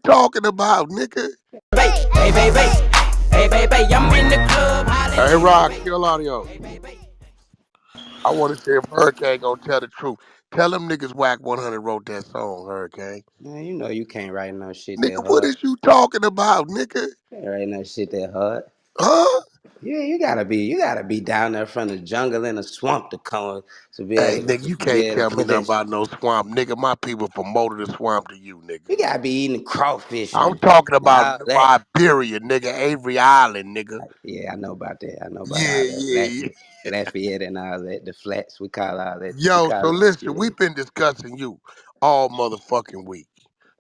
talking about, nigga? Hey, baby. Hey, baby. I'm in the club. Hey, Rock, kill audio. I want to see if Hurricane gonna tell the truth. Tell them niggas Wack 100 wrote that song, Hurricane. Man, you know you can't write no shit that Nigga, what hard. is you talking about, nigga? Can't write no shit that hard. Huh? Yeah, you gotta be down there from the jungle in the swamp to come to be Hey, able nigga, to you be can't able tell to me put nothing this. about no swamp. Nigga, my people from Motor the Swamp to you, nigga. You gotta be eating crawfish I'm and talking about all that. Liberia, nigga, Avery Island, nigga. Yeah, I know about that. I know about Yeah, all that. yeah, yeah. Lafayette and all that. The flats, we call all that. We Yo, so call it. listen, Yeah, we've been discussing you all motherfucking week.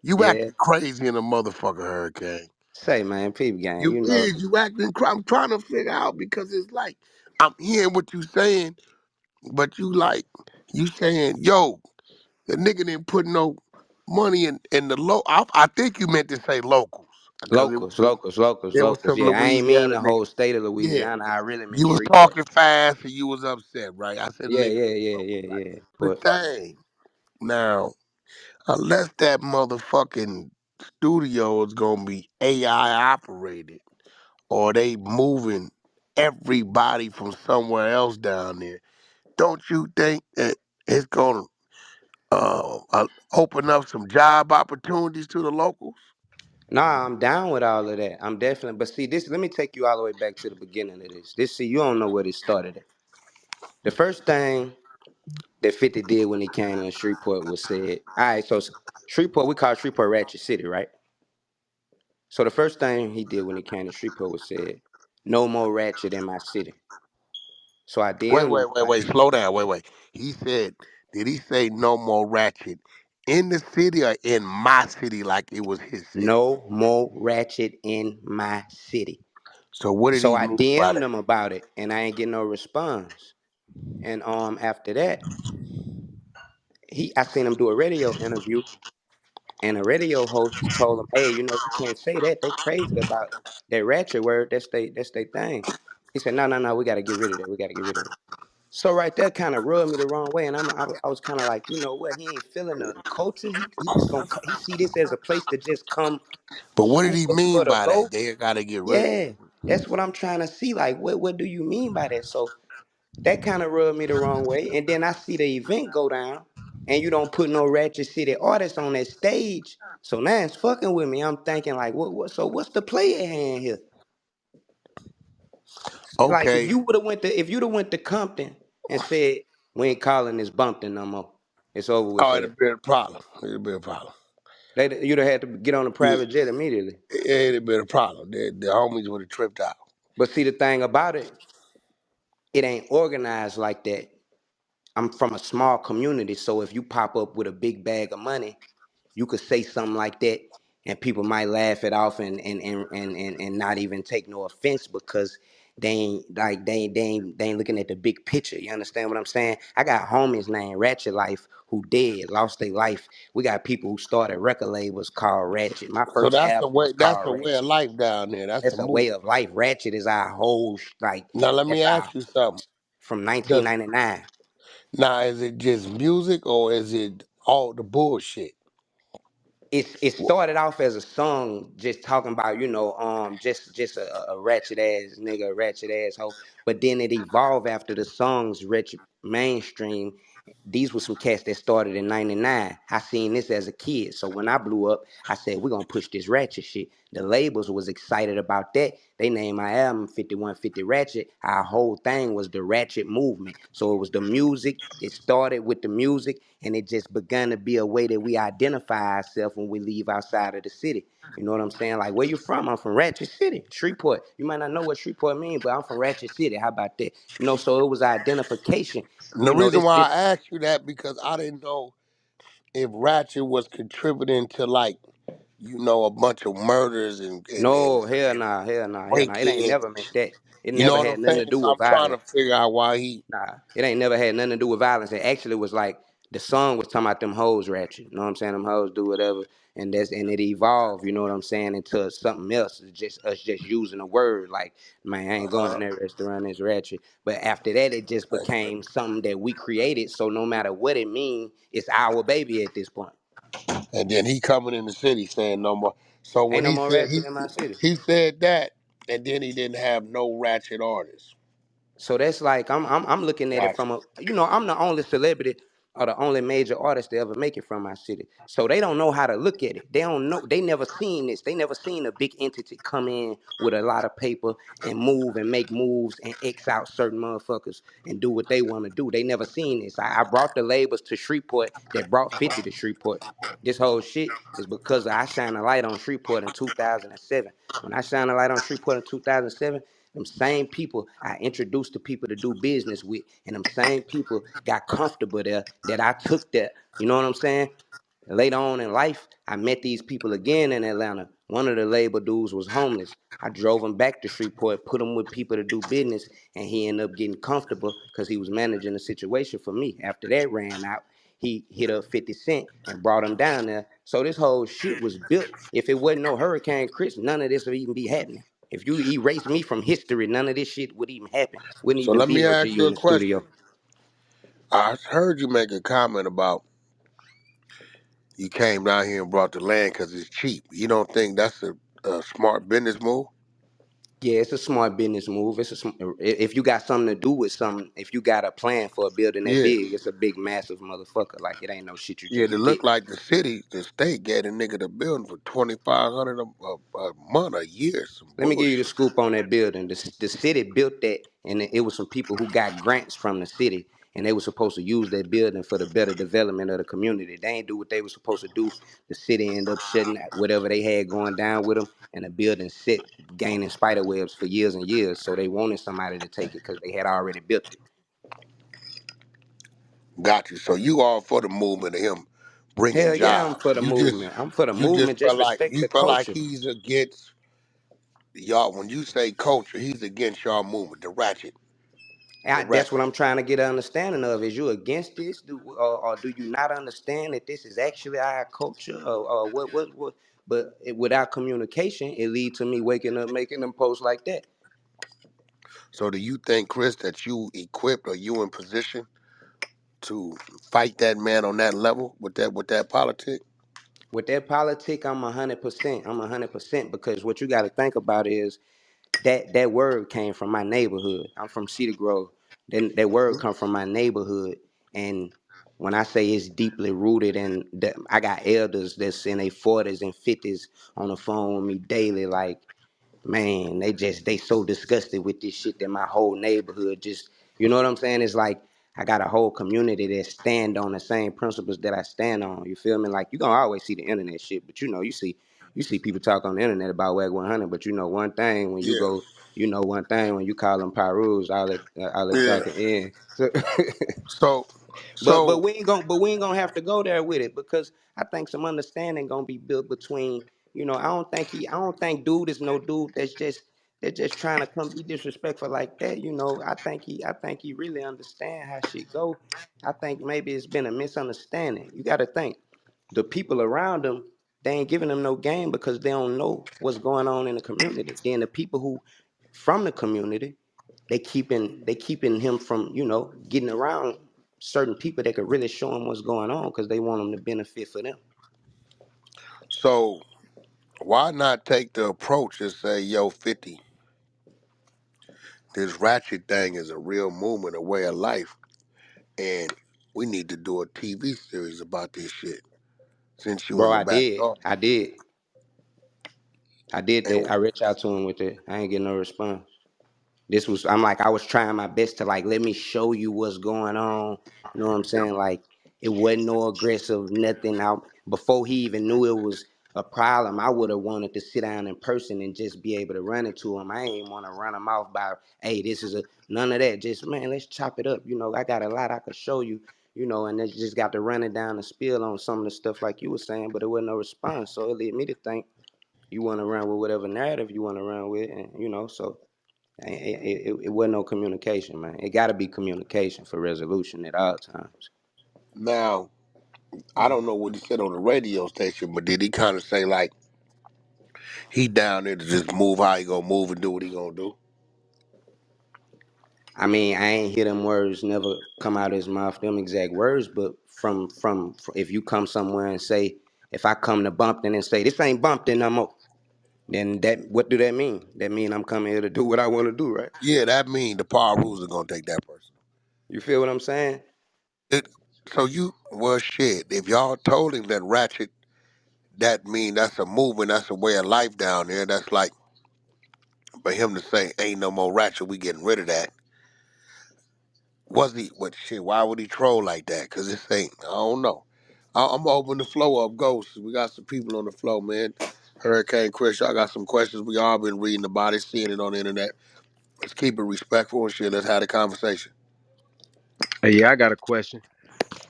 You yeah. acting crazy in a motherfucker, Hurricane. Say, man, peep game. You You know, is, you acting I'm trying to figure out because it's like, I'm hearing what you saying, but you like, you saying, yo, the nigga didn't put no money in the I think you meant to say locals because locals, locals, locals, there was locals. some Yeah, I ain't mean Louisiana the niggas. whole state of Yeah, Louisiana. I really meant you was Shreveport. talking fast and you was upset, right? I said, Yeah, leave it yeah, yeah, alone, yeah, right? yeah. But But dang, now, unless that motherfucking studio is gonna be AI operated or they moving everybody from somewhere else down there, don't you think that it's gonna open up some job opportunities to the locals? nah, I'm down with all of that. I'm definitely. But see, this. Let me take you all the way back to the beginning of this. This. See, you don't know where this started at. The first thing that 50 did when he came to Shreveport was said, all right, so Shreveport, we call Shreveport Ratchet City, right? So the first thing he did when he came to Shreveport was said, no more ratchet in my city. So I Wait, DM'd him wait, wait, like, wait. Slow down. Wait, wait. He said, did he say no more ratchet in the city or in my city like it was his city? no more ratchet in my city. So what did So he I mean by DM'd that? him about it and I ain't getting no response. And after that, I seen him do a radio interview and a radio host told him, hey, you can't say that. They crazy about that ratchet word. That's they thing. He said, no, we gotta get rid of that. We gotta get rid of it. So right there kind of rubbed me the wrong way. And I was kind of like, you know what? He ain't feeling the culture. He just gonna he see this as a place to just come But what did he for mean the by that? low. They gotta get rid of it. Yeah, that's what I'm trying to see. Like, what do you mean by that? So that kind of rubbed me the wrong way. And then I see the event go down, and you don't put no Ratchet City artists on that stage. So now it's fucking with me. I'm thinking like, what? So what's the play at hand here? Like Okay. if you'd have went to Compton and said we ain't calling this Bumpton no more, it's over with Oh, for them. it'd be a problem. It'd be a problem. You'd have had to get on a Yeah, private jet immediately. it'd be a problem. The homies would have tripped out. But see the thing about it, it ain't organized like that. I'm from a small community, so if you pop up with a big bag of money, you could say something like that and people might laugh it off and not even take no offense because they ain't looking at the big picture. You understand what I'm saying? I got homies named Ratchet Life who dead, lost their life. We got people who started record labels called Ratchet. My So first that's a album way. was That's called a way of Ratchet. life down there. That's a That's a way movement. of life. Ratchet is our whole like Now let me that's our ask you something. from Does 1999. now is it just music or is it all the bullshit? It started off as a song just talking about just a ratchet ass nigga, a ratchet asshole, but then it evolved after the songs ratchet mainstream. These were some cats that started in 99. I seen this as a kid, so when I blew up I said we're gonna push this ratchet shit. The labels was excited about that. They named my album 5150 Ratchet. Our whole thing was the ratchet movement. So it was the music. It started with the music, and it just began to be a way that we identify ourselves when we leave outside of the city. You know what I'm saying? Like, where you from? I'm from Ratchet City, Shreveport. You might not know what Shreveport means, but I'm from Ratchet City. How about that? So it was identification. And the reason This why this I asked you that because I didn't know if Ratchet was contributing to like, a bunch of murders no hell and nah, hell nah, hell nah. It ain't break-ins never and meant shit. that. It You know never what I'm had nothing saying? to do So with I'm trying to violence. figure out why he. Nah, it ain't never had nothing to do with violence. It actually was like the song was talking about them hoes ratchet. You know what I'm saying? Them hoes do whatever, and it evolved. You know what I'm saying? Into something else. It's just us just using a word like, man, I ain't going in that restaurant. It's ratchet. But after that, it just became something that we created. So no matter what it means, it's our baby at this point. And then he coming in the city saying no more. So Ain't when no he more said ratchet in my city. he said that, and then he didn't have no ratchet artists. So that's like I'm looking at it Gotcha. from a, I'm the only celebrity or the only major artist to ever make it from my city. So they don't know how to look at it. They don't know. They never seen this. They never seen a big entity come in with a lot of paper and move and make moves and X out certain motherfuckers and do what they want to do. They never seen this. I brought the labels to Shreveport that brought 50 to Shreveport. This whole shit is because I shine a light on Shreveport in 2007. When I shine a light on Shreveport in 2007, them same people I introduced to people to do business with, and them same people got comfortable there that I took there. You know what I'm saying? Later on in life, I met these people again in Atlanta. One of the labor dudes was homeless. I drove him back to Shreveport, put him with people to do business, and he ended up getting comfortable because he was managing the situation for me. After that ran out, he hit up 50 Cent and brought him down there. So this whole shit was built. If it wasn't no Hurricane Chris, none of this would even be happening. If you erase me from history, none of this shit would even happen. Wouldn't So even let be me no ask GU you in a the studio. question. I heard you make a comment about you came down here and brought the land because it's cheap. You don't think that's a smart business move? Yeah, it's a smart business move. If you got something to do with something, if you got a plan for a building that Yeah. big, it's a big, massive motherfucker. Like it ain't no shit you Yeah, just to get. look like the city, the state gave a nigga the building for 2,500 a month, a year. Some Let me give you the bullshit. scoop on that building. The city built that, and it was some people who got grants from the city, and they were supposed to use that building for the better development of the community. They ain't do what they were supposed to do. The city ended up shutting out whatever they had going down with them, and the building sit gaining spider webs for years and years. So they wanted somebody to take it because they had already built it. Got you. So you all for the movement of him bringing Hell yeah, I'm jobs. for the movement. I'm for the You just movement. Just respect you the felt like culture. he's against y'all. When you say culture, he's against y'all movement, the That's what ratchet. I'm trying to get an understanding of. Is you against this, or do you not understand that this is actually our culture, or what? But without communication, it leads to me waking up, making them posts like that. So do you think, Chris, that you equipped or you in position to fight that man on that level with that politic? With that politic, I'm 100%. I'm 100% because what you got to think about is that word came from my neighborhood. I'm from Cedar Grove. Then that word come from my neighborhood, and when I say it's deeply rooted, and I got elders that's in their 40s and 50s on the phone with me daily, like man, they so disgusted with this shit that my whole neighborhood just, you know what I'm saying? It's like I got a whole community that stand on the same principles that I stand on. You feel me? Like you gonna always see the internet shit, but you see people talk on the internet about WAG 100, but you know one thing when you Yeah. go, you know one thing when you call them Pyrus, all the Yeah. talking in. So So but so we ain't gonna have to go there with it because I think some understanding gonna be built between, I don't think dude is no dude that's just trying to come be disrespectful like that. I think he really understand how shit go. I think maybe it's been a misunderstanding. You gotta think the people around him, they ain't giving them no game because they don't know what's going on in the community. Then the people who from the community, they keeping him from, getting around certain people that could really show him what's going on because they want him to benefit for them. so why not take the approach and say, yo, 50, this ratchet thing is a real movement, a way of life, and we need to do a TV series about this shit since you in Bro, the I did. backyard. I did And that. I reached out to him with it. I ain't getting no response. I was trying my best to like let me show you what's going on. You know what I'm saying? Like it wasn't no aggressive, nothing out before he even knew it was a problem. I would have wanted to sit down in person and just be able to run into him. I ain't want to run him off by, hey, this is a none of that. Just man, let's chop it up. I got a lot I could show you, and they just got to run it down the spiel on some of the stuff like you were saying, but it wasn't no response. So it led me to think you want to run with whatever narrative you want to run with, and so it wasn't no communication, man. It got to be communication for resolution at all times. now, I don't know what he said on the radio station, but did he kind of say like he down there to just move how he gonna move and do what he gonna do? I mean, I ain't hear them words never come out of his mouth, them exact words, but if you come somewhere and say, if I come to Bumpton and say, this ain't Bumpton no more, Then that what do that mean? That mean I'm coming here to do what I want to do, right? Yeah, that mean the power rules are gonna take that person. You feel what I'm saying? It, so you well shit. If y'all told him that ratchet, that mean that's a movement, that's a way of life down there. That's like for him to say, "Ain't no more ratchet. We getting rid of that." Was he? What shit? Why would he troll like that? Cause this ain't. I don't know. I'm gonna open the flow up, Ghosts. We got some people on the flow, man. Hurricane Chris, y'all got some questions. We all been reading about it, seeing it on the internet. Let's keep it respectful and shit. Let's have a conversation. Hey, yeah, I got a question.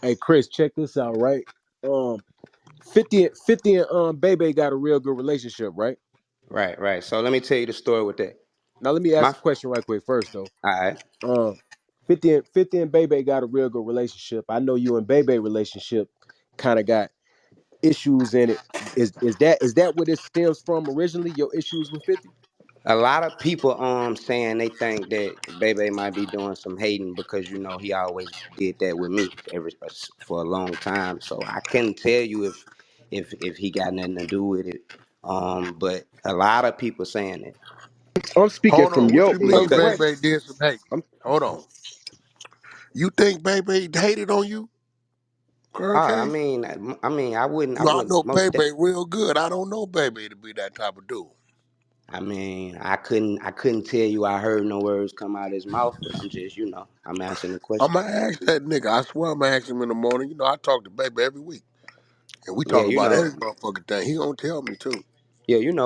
Hey, Chris, check this out, right? Um, 50 and Bebe got a real good relationship, right? Right, right. So let me tell you the story with that. Now let me My ask a question right quick first, though. all right. Um, 50 and Bebe got a real good relationship. I know you and Bebe relationship kind of got issues in it. Is that where this stems from originally? Your issues with 50? A lot of people saying they think that Bebe might be doing some hating because he always did that with me for a long time. So I couldn't tell you if he got nothing to do with it. But a lot of people saying it I'm speaking Hold from on. What your you mean, because because Baby did some hating? I'm Hold on. You think Baby hated on you, I Hurricane? mean I Y'all wouldn't know most. Baby real good. I don't know Baby to be that type of dude. I mean, I couldn't tell you I heard no words come out of his mouth, but I'm just, I'm answering the I'm question. gonna ask that nigga. I swear I'm gonna ask him in the morning. You know, I talk to Baby every week, and we Yeah, talk about every motherfucking thing. He gonna tell me too.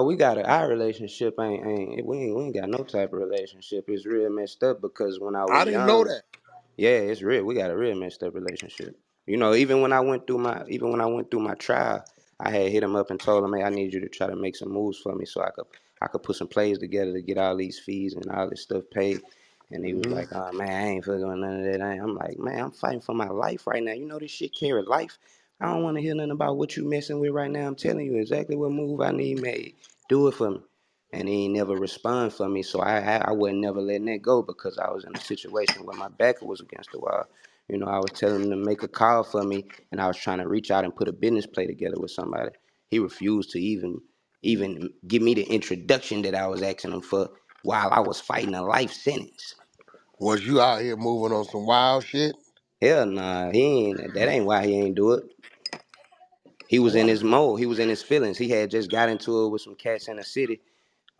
we got our relationship we ain't got no type of relationship. It's real messed up because when I I was didn't know young, that. yeah, it's real. We got a real messed up relationship. Even when I went through my trial, I had hit him up and told him, "Hey, I need you to try to make some moves for me so I could put some plays together to get all these fees and all this stuff paid." And he was Hmm. like, "Oh man, I ain't fucking with none of that." I'm like, "Man, I'm fighting for my life right now. You know this shit carry life. I don't want to hear nothing about what you messing with right now. I'm telling you exactly what move I need made. Do it for me." And he ain't never respond for me, so I wasn't never letting that go because I was in a situation where my back was against the wall. I was telling him to make a call for me, and I was trying to reach out and put a business play together with somebody. He refused to even give me the introduction that I was asking him for while I was fighting a life sentence. Was you out here moving on some wild shit? Hell nah, he ain't. That ain't why he ain't do it. He was in What? his mode. He was in his feelings. He had just got into it with some cats in the city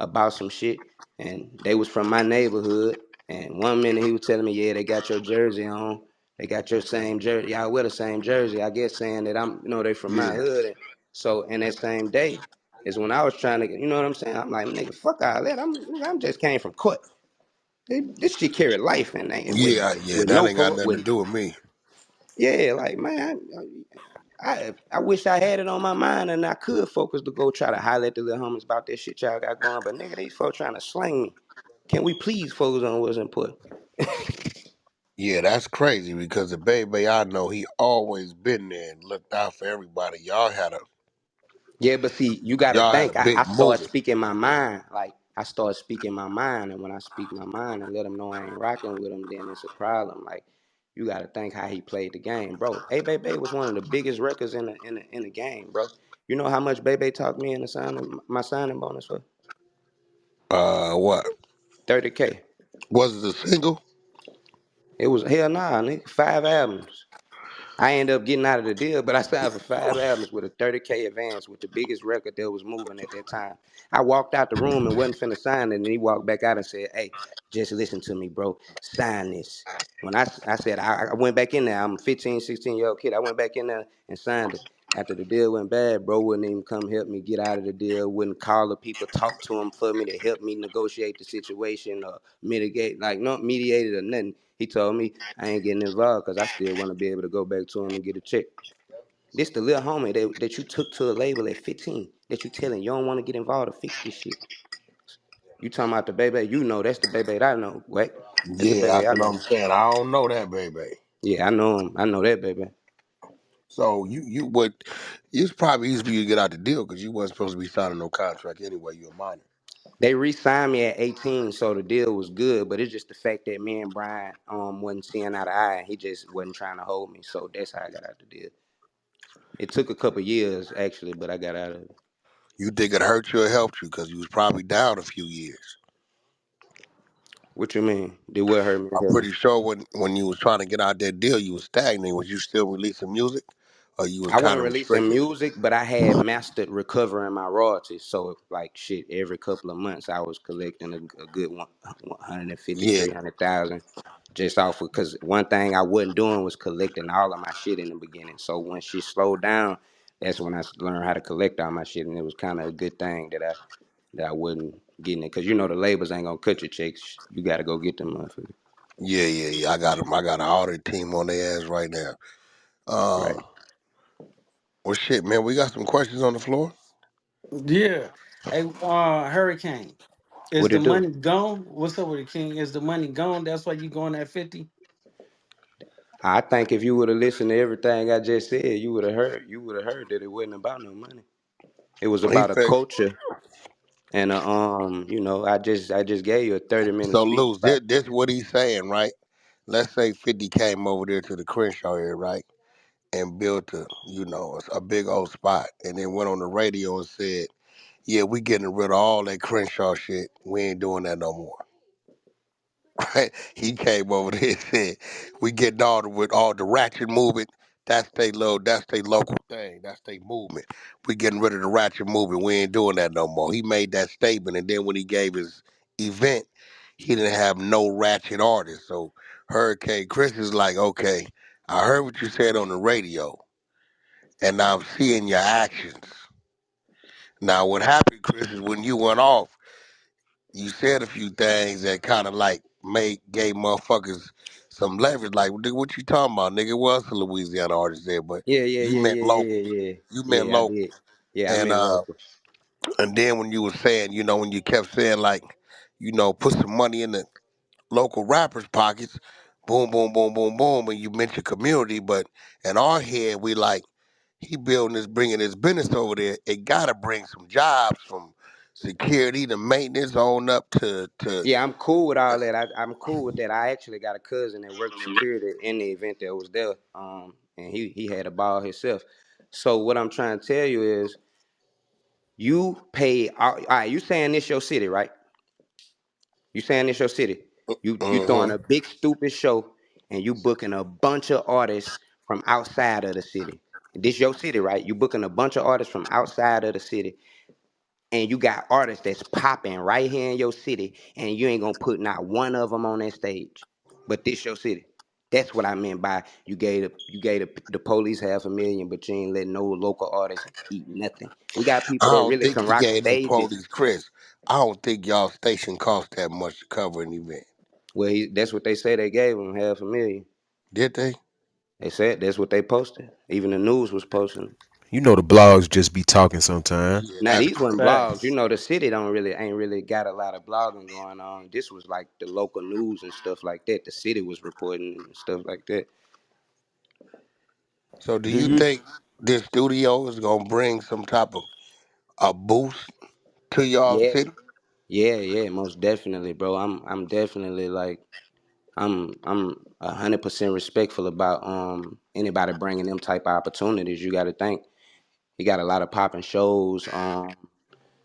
about some shit, and they was from my neighborhood. And one minute he was telling me, "Yeah, they got your jersey on. They got your same jersey. Y'all wear the same jersey." I guess saying that they from my Yeah. hood. And so, in that same day is when I was trying to, you know what I'm saying? I'm like, nigga, fuck all that. I'm just came from court. This shit carry life and Yeah, yeah. with That no ain't got pro nothing to with do with me. yeah, like man, I wish I had it on my mind and I could focus to go try to holler at the little homies about that shit y'all got going. But nigga, these folks trying to slang me. Can we please focus on what's important? Yeah, that's crazy because the Baby I know, he always been there and looked out for everybody. Yeah, but see, you got to Y'all had a think. I big start movement. speaking my mind. Like I start speaking my mind, and when I speak my mind and let them know I ain't rocking with them, then it's a problem. Like you got to think how he played the game, bro. Hey, Bebe was one of the biggest records in the game, bro. You know how much Bebe talked me into signing my signing bonus for? What? 30K. Was it a single? It was hell nah, nigga. 5 albums. I ended up getting out of the deal, but I signed for 5 albums with a 30K advance with the biggest record that was moving at that time. I walked out the room and wasn't finna sign it, and he walked back out and said, "Hey, just listen to me, bro. Sign this." When I said, I went back in there. I'm a 15, 16-year-old kid. I went back in there and signed it. After the deal went bad, bro wouldn't even come help me get out of the deal, wouldn't call the people, talk to them for me to help me negotiate the situation or mitigate, like not mediated or nothing. He told me I ain't getting involved because I still want to be able to go back to him and get a check. This the little homie that you took to a label at 15 that you telling you don't want to get involved to fix this shit. You talking about the baby, that's the baby that I know, Wack. That's the Yeah, baby that's I what know. I'm saying. I don't know that Baby. Yeah, I know him. I know that baby. So you would, it's probably easy for you to get out the deal because you wasn't supposed to be signing no contract anyway. You a minor. They re-signed me at 18, so the deal was good, but it's just the fact that me and Brian wasn't seeing eye to eye, and he just wasn't trying to hold me. So that's how I got out the deal. It took a couple years actually, but I got out of it. You think it hurt you or helped you? Because you was probably down a few years. What you mean? Did what hurt me or I'm help me? pretty sure when you was trying to get out that deal, you was stagnating. Was you still releasing music, or you was I kind wasn't of releasing restricted? music, but I had mastered recovering my royalties. So like shit, every couple of months I was collecting a good 150, Yeah, 300,000 just off of, because one thing I wasn't doing was collecting all of my shit in the beginning. So when shit slowed down, that's when learned how to collect all my shit, and it was kind of a good thing that I wasn't getting it, because you know the labels ain't gonna cut your checks. You got to go get them motherfuckers. yeah. I got them. I got an audit team on their ass right now. Right. Well, shit, man. We got some questions on the floor. Yeah. Hey, Hurricane. Is What the it do? money gone? What's up with the king? Is the money gone? That's why you going at 50? I think if you would have listened to everything I just said, you would have heard that it wasn't about no money. It was He about a said, culture and I just gave you a 30-minute so speech Luce, about this what he's saying, right? Let's say 50 came over there to the Crenshaw area, right? And built a big old spot, and then went on the radio and said, "Yeah, we getting rid of all that Crenshaw shit. We ain't doing that no more." Right? He came over there and said, "We getting all the ratchet movement. That's they local thing. That's they movement. We getting rid of the ratchet movement. We ain't doing that no more." He made that statement, and then when he gave his event, he didn't have no ratchet artists. So Hurricane Chris is like, "Okay, I heard what you said on the radio, and now I'm seeing your actions." Now, what happened, Chris, is when you went off, you said a few things that kind of like gave motherfuckers some leverage. Like, "Nigga, what you talking about, nigga?" It was a Louisiana artist there, but yeah, yeah, you yeah, meant yeah, local. yeah, yeah. You meant Yeah, I local, did. Yeah, I and meant uh, local. and then when you were saying, when you kept saying like, put some money in the local rappers' pockets, boom, boom, boom, boom, boom, and you mentioned community, but in our head, we like, he bringing his business over there. It gotta bring some jobs from security to maintenance on up to. Yeah, I'm cool with all that. I'm cool with that. I actually got a cousin that worked security in the event that was there. And he had a ball himself. So what I'm trying to tell you is you pay all right, you saying this your city, right? You saying it's your city. You throwing Hmm. a big stupid show and you booking a bunch of artists from outside of the city. This your city, right? You booking a bunch of artists from outside of the city, and you got artists that's popping right here in your city, and you ain't gonna put not one of them on that stage. But this your city. That's what I meant by you gave the police 500,000, but you ain't letting no local artists eat nothing. We got I people that don't really think can he rock gave the stages. police, Chris. I don't think y'all station cost that much to cover an event. Well, that's what they say they gave him 500,000. Did they? They said that's what they posted. Even the news was posting. You know the blogs just be talking sometime. Yeah, Now that's these weren't crazy. blogs. You Facts. know the city don't really ain't really got a lot of blogging going on. This was like the local news and stuff like that. The city was reporting and stuff like that. So do Do you you think this studio is gonna bring some type of a boost to y'all Yeah, city? yeah, most definitely, bro. I'm definitely like I'm 100% respectful about anybody bringing them type of opportunities. You got to think he got a lot of popping shows.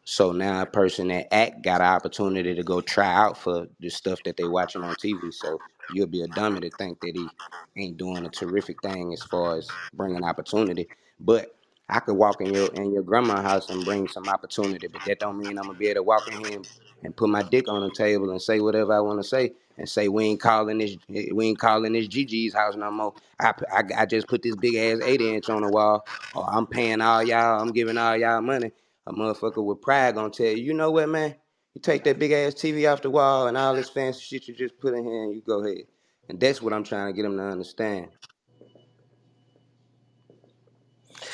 So now a person that act got an opportunity to go try out for the stuff that they watching on TV. So you'll be a dummy to think that he ain't doing a terrific thing as far as bringing opportunity. But I could walk in your grandma's house and bring some opportunity, but that don't mean I'm gonna be able to walk in here and put my dick on the table and say whatever I want to say and say we ain't calling this Gigi's house no more. I just put this big ass 8 inch on the wall, or I'm paying all y'all, I'm giving all y'all money. A motherfucker with pride gonna tell you, you know what, man? You take that big ass TV off the wall and all this fancy shit you just put in here and you go ahead. And that's what I'm trying to get them to understand.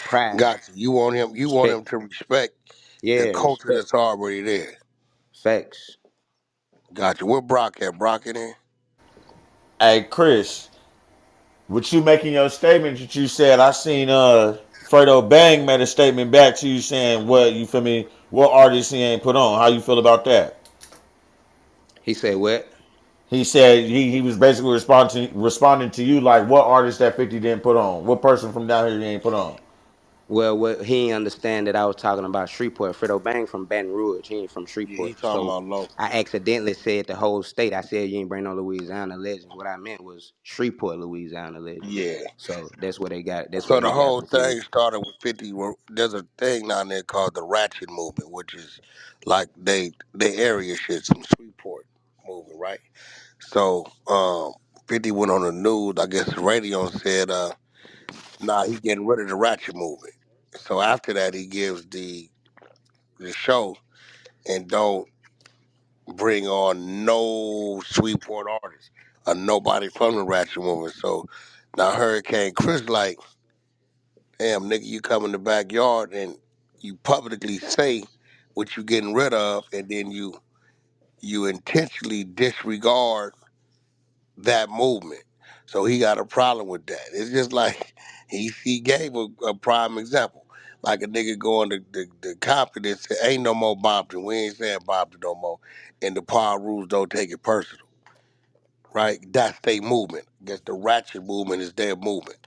Pride, Gotcha. You want him respect. to respect the Yeah, culture respect. that's already there. Facts. Gotcha. Where Brock at? Brock in there? Hey Chris, what you making your statement that you said, I seen Fredo Bang made a statement back to you saying what you feel me, what artists he ain't put on. How you feel about that? He said what? He said he was basically responding to you like what artist that 50 didn't put on. What person from down here he ain't put on. Well, what he ain't understand that I was talking about Shreveport. Fredo Bang from Baton Rouge. He ain't from Yeah, he Shreveport. talking So about low. I accidentally said the whole state. I said you ain't bring no Louisiana legends. What I meant was Shreveport, Louisiana legends. Yeah. So that's where they got. That's So where the he got whole confused. thing started with 50. There's a thing down there called the Ratchet Movement, which is like they area shit, some Shreveport movement, right? So 50 went on the news, I guess the radio, and said, nah, he getting rid of the Ratchet Movement. So after that, he gives the show and don't bring on no Shreveport artists or nobody from the Ratchet Movement. So now Hurricane Chris like, damn nigga, you come in the backyard and you publicly say what you getting rid of, and then you intentionally disregard that movement. So he got a problem with that. It's just like he gave a prime example. Like a nigga going to the Compton and say, ain't no more Bompton. We ain't saying Bompton no more. And the power rules don't take it personal, right? That's their movement. I guess the ratchet movement is their movement.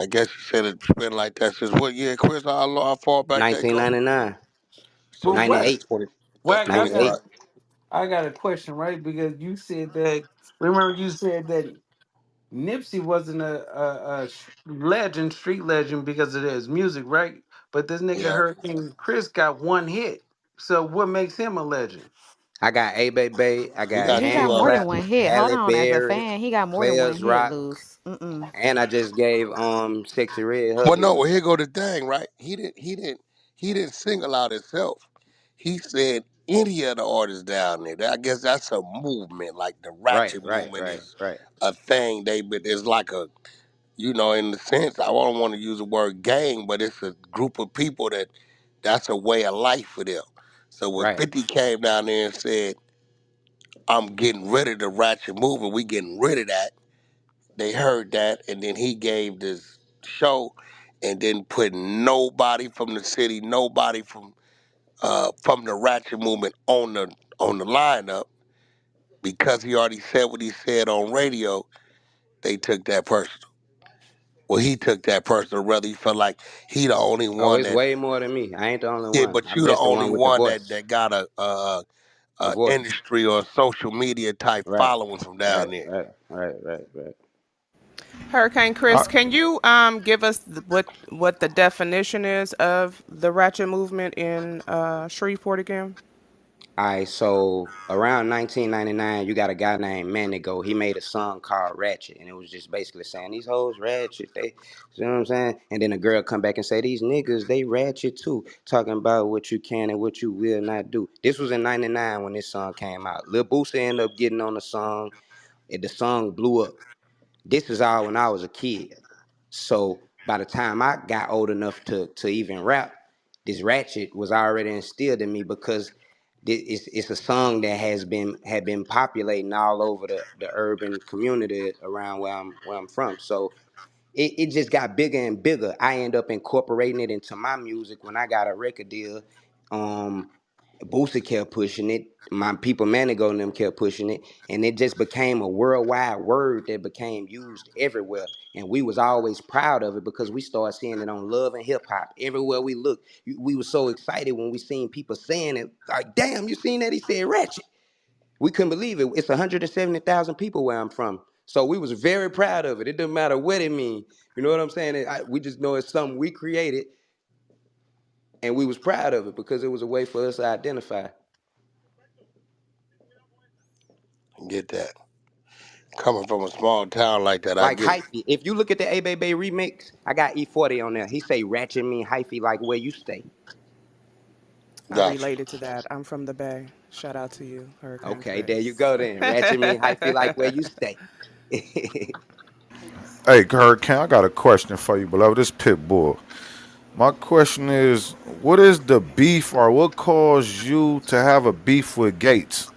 I guess you said it's been like that since what year, Chris? How far back that go? 1999, So But yeah, what? that's 98, 20. That's Wack, 98. 25. I got a question, right? Because you said that. Remember, you said that Nipsey wasn't a legend, street legend, because of his music, right? But this nigga Yeah. Hurricane Chris got one hit. So what makes him a legend? I got A Bay. I He got got He two got Hand of more 'em. than Clap, one hit. Hold Halle on, as a Berry, fan, he got more than one Players hit, Rock, Luce. Mm-mm. and I just gave Sexy Red her Well, hit. no. Well, here go the thing, right? He didn't single out himself. He said any of the artists down there. I guess that's a movement. Like the Right, ratchet right, movement right, is right, a thing. It's like a, in the sense, I don't want to use the word gang, but it's a group of people that's a way of life for them. So when right. 50 came down there and said, I'm getting rid of the ratchet movement, we getting rid of that, they heard that, and then he gave this show and then put nobody from the city, nobody from the ratchet movement on the lineup because he already said what he said on radio. They took that personal. Well, he took that personal. Rather, he felt like he the only Oh, one it's that way more than me. I ain't the only did, one. but I'm you the just the only one with the one that voice. that got A a voice. industry or social media type Right, following from down right, there. right. Hurricane I, Chris, can you give us what the definition is of the ratchet movement in Shreveport again? All right, so around 1999, you got a guy named Manigo. He made a song called Ratchet, and it was just basically saying these hoes ratchet. They, you know what I'm saying? And then a girl come back and say these niggas they ratchet too, talking about what you can and what you will not do. This was in '99 when this song came out. Lil Boosie ended up getting on the song, and the song blew up. This is all when I was a kid. So by the time I got old enough to even rap, this ratchet was already instilled in me because it's a song that had been populating all over the urban community around where I'm from. So it just got bigger and bigger. I end up incorporating it into my music when I got a record deal. Um, Boosie kept pushing it. My people Manigo and them kept pushing it, and it just became a worldwide word that became used everywhere. And we was always proud of it because we started seeing it on Love and Hip Hop everywhere we looked. We were so excited when we seen people saying it. Like, damn, you seen that? He said ratchet. We couldn't believe it. It's 170,000 people where I'm from. So we was very proud of it. It doesn't matter what it means. You know what I'm saying? We just know it's something we created, and we was proud of it because it was a way for us to identify. Get that. Coming from a small town like that, I Like get it. hyphy. If you look at the A Bay remix, I got E40 on there. He say ratchet mean hyphy like where you stay. I Gotcha. related to that. I'm from the Bay. Shout out to you, Hurricane Okay, there you Chris. go then. Ratchet mean hyphy like where you stay. hey, Hurricane, I got a question for you, beloved. This pit bull. My question is, what is the beef, or what caused you to have a beef with Gates?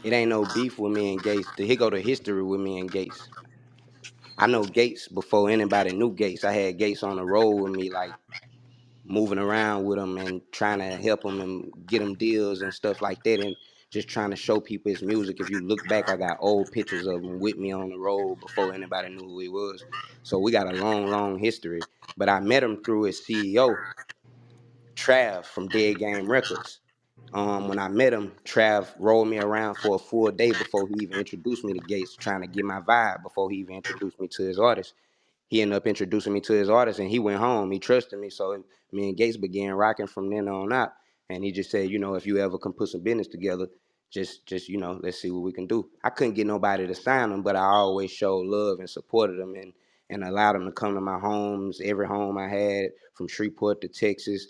It ain't no beef with me and Gates. Here go the history with me and Gates. I know Gates before anybody knew Gates. I had Gates on the road with me, like moving around with him and trying to help him and get him deals and stuff like that. And just trying to show people his music. If you look back, I got old pictures of him with me on the road before anybody knew who he was. So we got a long, long history. But I met him through his CEO, Trav from Dead Game Records. When I met him, Trav rolled me around for a full day before he even introduced me to Gates, trying to get my vibe before he even introduced me to his artist. He ended up introducing me to his artist, and he went home. He trusted me, so me and Gates began rocking from then on out. And he just said, if you ever can put some business together, just let's see what we can do. I couldn't get nobody to sign him, but I always showed love and supported him, and allowed him to come to my homes, every home I had, from Shreveport to Texas.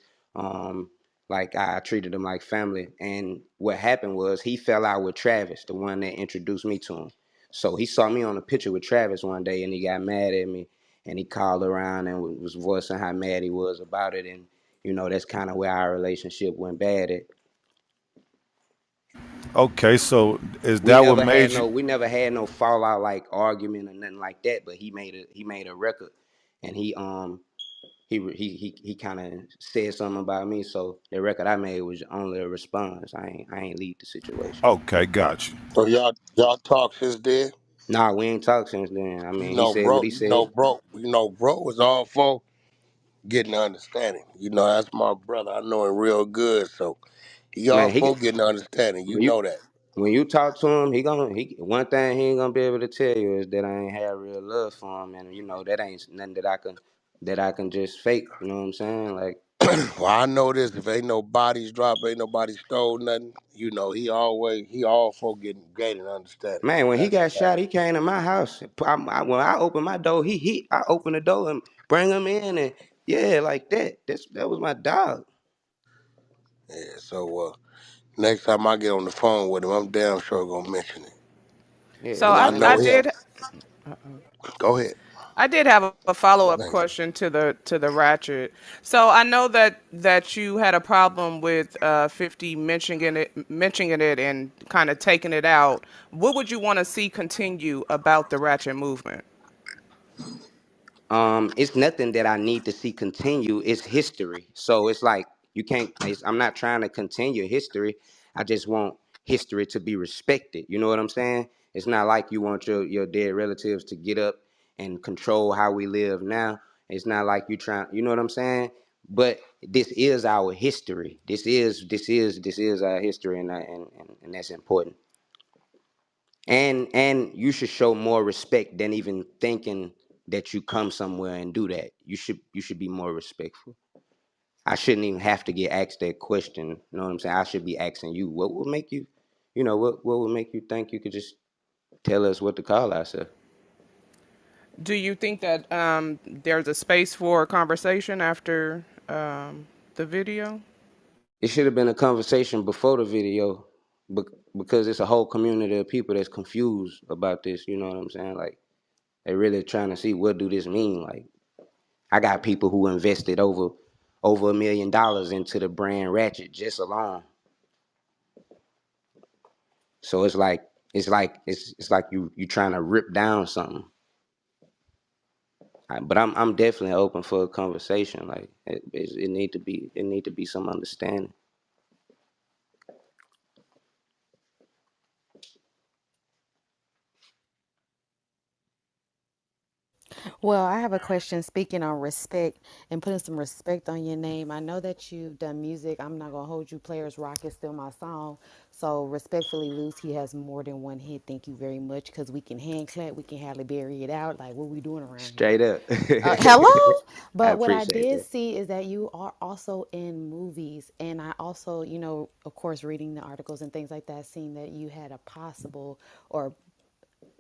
Like I treated him like family. And what happened was he fell out with Travis, the one that introduced me to him. So he saw me on a picture with Travis one day, and he got mad at me, and he called around and was voicing how mad he was about it. And that's kind of where our relationship went bad at. Okay, so is We that what never made had you? no we never had no fallout, like argument or nothing like that. But he made a record, and he kind of said something about me. So the record I made was only a response. I ain't lead the situation. Okay, got you. So y'all talk since then. Nah, we ain't talked since then. I mean, he said what he said. Bro was all for getting understanding. That's my brother. I know him real good, so he all Man, for getting understanding. You when you know that. when you talk to him, he one thing he ain't gonna be able to tell you is that I ain't have real love for him, and that ain't nothing that I can just fake. You know what I'm saying? Like, Well, I know this. If ain't no bodies dropped, ain't nobody stole nothing. He all for gaining understanding. man, when he That's a got fact. shot, he came to my house. When I opened my door, I opened the door and bring him in, and yeah, like that. That was my dog. Yeah. So next time I get on the phone with him, I'm damn sure gonna mention it. Yeah, So Cause I man. I know him. did Go ahead. I did have a follow up Thanks. question to the ratchet. So I know that you had a problem with 50 mentioning it and kind of taking it out. What would you want to see continue about the ratchet movement? It's nothing that I need to see continue. It's history. So it's like you can't. I'm not trying to continue history. I just want history to be respected. You know what I'm saying? It's not like you want your dead relatives to get up and control how we live now. It's not like you trying. You know what I'm saying? But this is our history. This is our history, and that's important. And you should show more respect than even thinking that you come somewhere and do that. You should be more respectful. I shouldn't even have to get asked that question. You know what I'm saying? I should be asking you, what would make you, what would make you think you could just tell us what to call ourselves? Do you think that there's a space for a conversation after the video? It should have been a conversation before the video, because it's a whole community of people that's confused about this. You know what I'm saying? Like, they really trying to see, what do this mean? Like, I got people who invested over $1 million into the brand Ratchet just alone. So it's like you trying to rip down something. But I'm definitely open for a conversation. Like, it need to be some understanding. Well, I have a question speaking on respect and putting some respect on your name. I know that you've done music. I'm not going to hold you. Players Rock is still my song. So, respectfully, Luce, he has more than one hit. Thank you very much because we can hand clap. We can hardly bury it out. Like, what we doing around here? Straight up. Hello? I But what I appreciate did that. see is that you are also in movies. And I also, of course, reading the articles and things like that, seeing that you had a possible or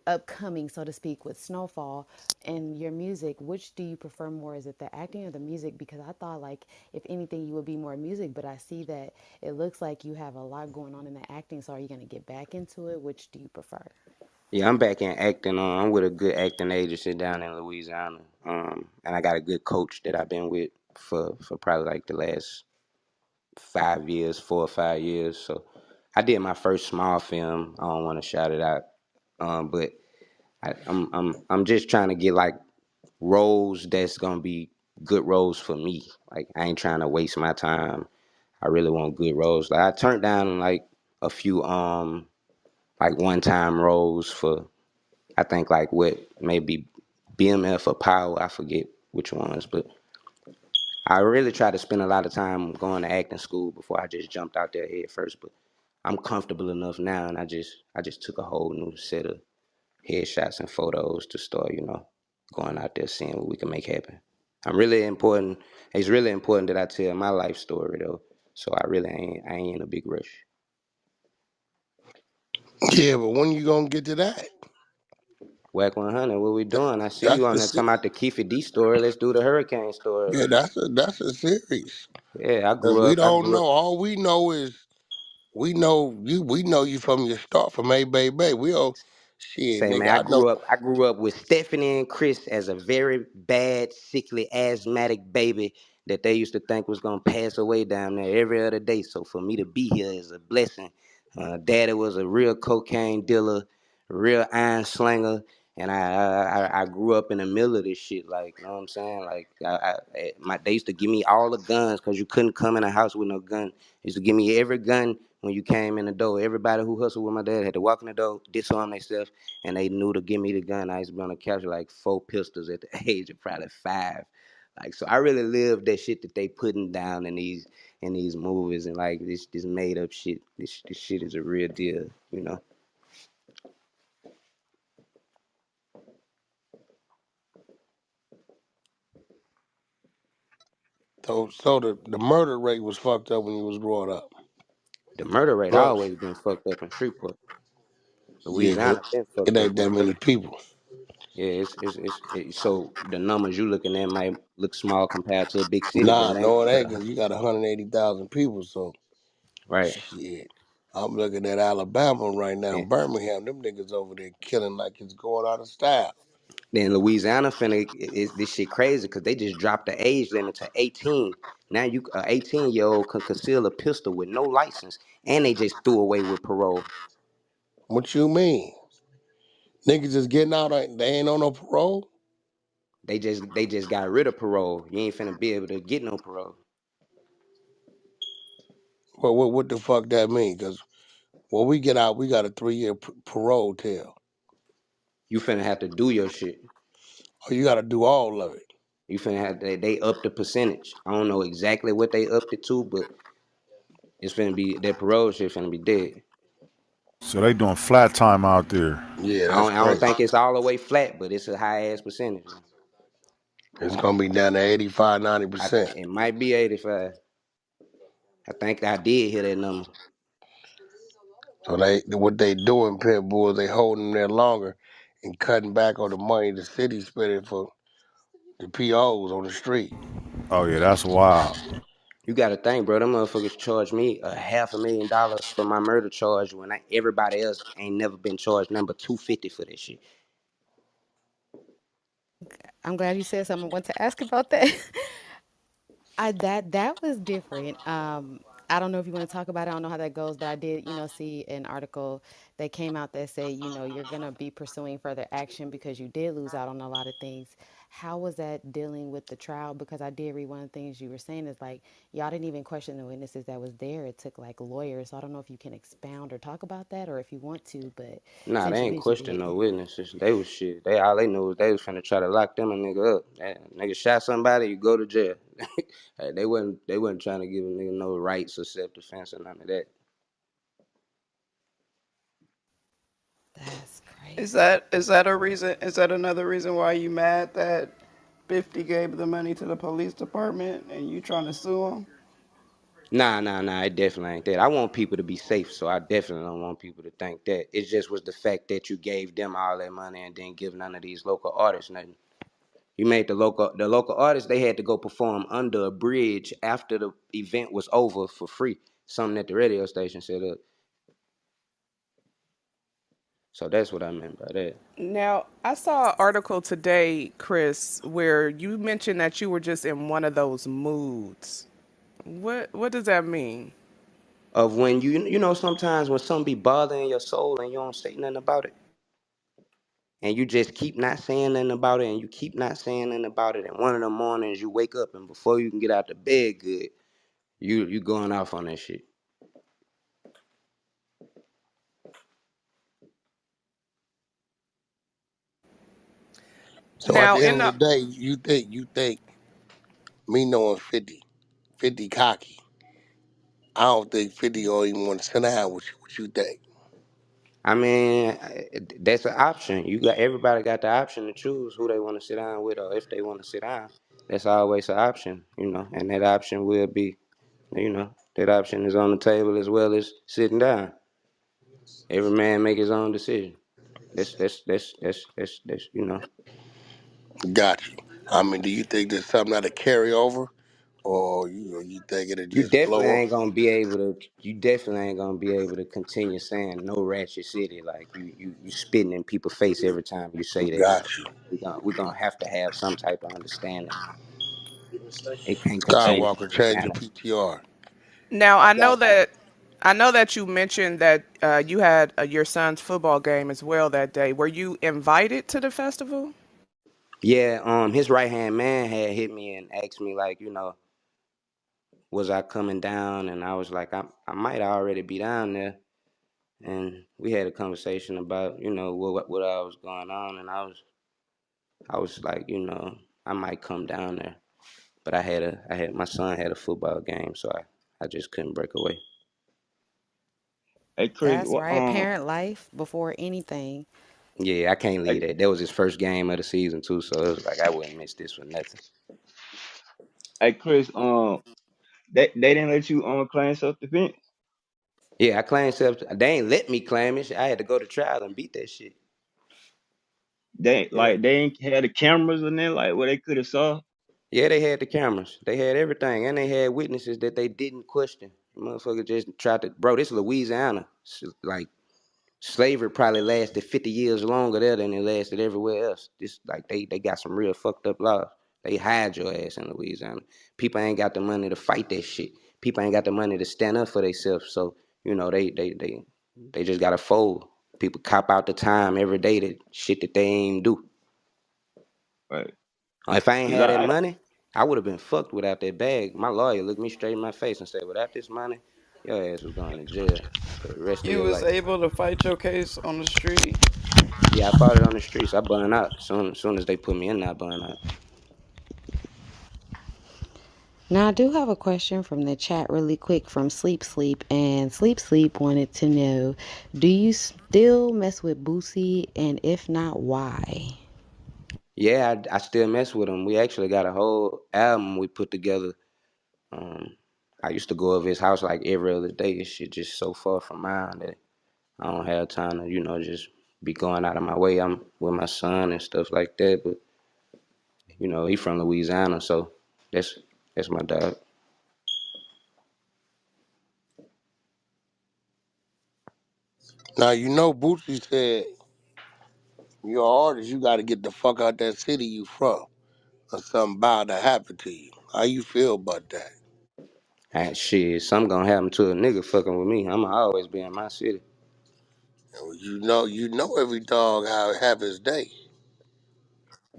upcoming, so to speak, with Snowfall and your music, which do you prefer more? Is it the acting or the music? Because I thought, like, if anything, you would be more music, but I see that it looks like you have a lot going on in the acting. So are you going to get back into it? Which do you prefer? Yeah, I'm back in acting. I'm with a good acting agency down in Louisiana. And I got a good coach that I've been with for probably like the last 5 years, 4 or 5 years. So I did my first small film. I don't want to shout it out, but I'm just trying to get like roles that's gonna be good roles for me. Like, I ain't trying to waste my time. I really want good roles. Like, I turned down like a few like one time roles for I think like what maybe BMF or Power, I forget which ones, but I really tried to spend a lot of time going to acting school before I just jumped out there head first. But I'm comfortable enough now, and I just took a whole new set of headshots and photos to start, going out there seeing what we can make happen. I'm really important. It's really important that I tell my life story though. So I ain't in a big rush. Yeah, but when you gonna get to that? Wack 100, what we That- doing? I see That's you on the there talking about the Keefe D story. Let's do the hurricane story. yeah. That's a series. Yeah, I 'Cause grew we up. I don't grew know. up. All we know is we know you from your start from A Bay Bay. We all shit, Say, man, nigga. I I know grew up. I grew up with Stephanie and Chris as a very bad, sickly, asthmatic baby that they used to think was gonna pass away down there every other day. So for me to be here is a blessing. Daddy was a real cocaine dealer, real iron slinger, and I grew up in the middle of this shit. Like, you know what I'm saying? Like, they used to give me all the guns because you couldn't come in a house with no gun. They used to give me every gun when you came in the door. Everybody who hustled with my dad had to walk in the door, disarm themselves, and they knew to give me the gun. I used to be on the couch with like 4 pistols at the age of probably 5. Like, so I really lived that shit that they putting down in these movies, and like this made up shit. This shit is a real deal. so the murder rate was fucked up when you was growing up. The murder rate Bro, always been fucked up in Shreveport. yeah, but Louisiana been it fucked up. ain't that many people. Yeah, so the numbers you looking at might look small compared to a big city, but Nah, it ain't. no, it But ain't. 'Cause you got 180,000 people. So right. shit. I'm looking at Alabama right now, And Birmingham. Them niggas over there killing like it's going out of style. then Louisiana finna is this shit crazy because they just dropped the age limit to 18. Now you a 18-year-old can conceal a pistol with no license, and they just threw away with parole. What you mean? Niggas just getting out. They ain't on no parole. They just got rid of parole. You ain't finna be able to get no parole. Well, what the fuck that mean? Cause when we get out, we got a 3 year parole tail. You finna have to do your shit. Oh, you got to do all of it. You finna have they up the percentage. I don't know exactly what they upped it to, but it's finna be that parole shit finna be dead. So they doing flat time out there. Yeah, I that's don't I don't crazy. think it's all the way flat, but it's a high ass percentage. It's gonna be down to 85, 90%. It might be 85. I think I did hear that number. So what they doing, pit bulls, they holding them there longer and cutting back on the money the city spending for the POs on the street. Oh yeah, that's wild. You got to think, bro. Them motherfuckers charged me a $500,000 for my murder charge when everybody else ain't never been charged number 250 for this shit. I'm glad you said something. I want to ask about that. That was different. I don't know if you want to talk about it. I don't know how that goes, but I did, see an article that came out that said, you're gonna be pursuing further action because you did lose out on a lot of things. How was that dealing with the trial? Because I did read one of the things you were saying is like y'all didn't even question the witnesses that was there. It took like lawyers. So I don't know if you can expound or talk about that or if you want to, but Nah, they ain't since you question no didn't. witnesses. They was shit. They all they knew was they was finna try to lock them a nigga up. That nigga shot somebody, you go to jail. Hey, they wasn't trying to give a nigga no rights or self defense or none of that. That's Is crazy. that is that a reason? Is that another reason why you mad that 50 gave the money to the police department and you trying to sue them? Nah, it definitely ain't that. I want people to be safe, so I definitely don't want people to think that. It just was the fact that you gave them all that money and didn't give none of these local artists nothing. You made the local artists, they had to go perform under a bridge after the event was over for free. Something that the radio station set up. So that's what I meant by that. Now, I saw an article today, Chris, where you mentioned that you were just in one of those moods. What does that mean? Of when sometimes when something be bothering your soul and you don't say nothing about it, and you just keep not saying nothing about it, and you keep not saying nothing about it, and one of the mornings you wake up and before you can get out the bed good, you going off on that shit. So at Now, the in end the of the day, you think me knowing 50 cocky, I don't think 50 don't even want to sit down with you. What you think? I mean, that's an option. You got everybody got the option to choose who they want to sit down with, or if they want to sit down. That's always an option, and that option will be, that option is on the table as well as sitting down. Every man make his own decision. That's. Got you. I mean, do you think there's something that'll carry over, or you think it'll You just definitely blow up? ain't gonna be able to. You definitely ain't gonna be able to continue saying no ratchet city like you spitting in people's face every time you say that. Got Like you. we gonna have to have some type of understanding. It can't Hey, continue Skywalker, like this change kind your of. PTR. Now, Got I know that you mentioned that you had your son's football game as well that day. Were you invited to the festival? Yeah, his right hand man had hit me and asked me like, was I coming down? And I was like, I might already be down there. And we had a conversation about, what I was going on, and I was like, I might come down there. But I had my son had a football game, so I just couldn't break away. hey, Chris, That's right. Parent life before anything. Yeah, I can't hey, leave that. That was his first game of the season too, so it was like I wouldn't miss this for nothing. hey, Chris, they didn't let you claim self defense. Yeah, I claimed self. They ain't let me claim it. I had to go to trial and beat that shit. Yeah, They ain't had the cameras in there like where they could have saw. yeah, they had the cameras. They had everything, and they had witnesses that they didn't question. Motherfucker just tried to, bro. This Louisiana, like slavery probably lasted 50 years longer there than it lasted everywhere else. This like they got some real fucked up laws. They hide your ass in Louisiana. People ain't got the money to fight that shit. People ain't got the money to stand up for themselves. So they just gotta fold. People cop out the time every day that shit that they ain't do. Right. If I ain't Cause had that money, I would have been fucked without that bag. My lawyer looked me straight in my face and said, "Without this money, your ass was going to jail for the rest of You your was life." able to fight your case on the street. Yeah, I fought it on the streets. I burned out soon as they put me in. I burned out. Now, I do have a question from the chat really quick from Sleep Sleep. And Sleep Sleep wanted to know, do you still mess with Boosie? And if not, why? Yeah, I still mess with him. We actually got a whole album we put together. Um, I used to go over his house like every other day. This shit just so far from mine that I don't have time to, just be going out of my way. I'm with my son and stuff like that. But he from Louisiana, so that's my dog. Now Bootsy said you're an artist. You got to get the fuck out that city you from, or something bound to happen to you. How you feel about that? And shit, something gonna happen to a nigga fucking with me. I'ma always be in my city. You know every dog have his day.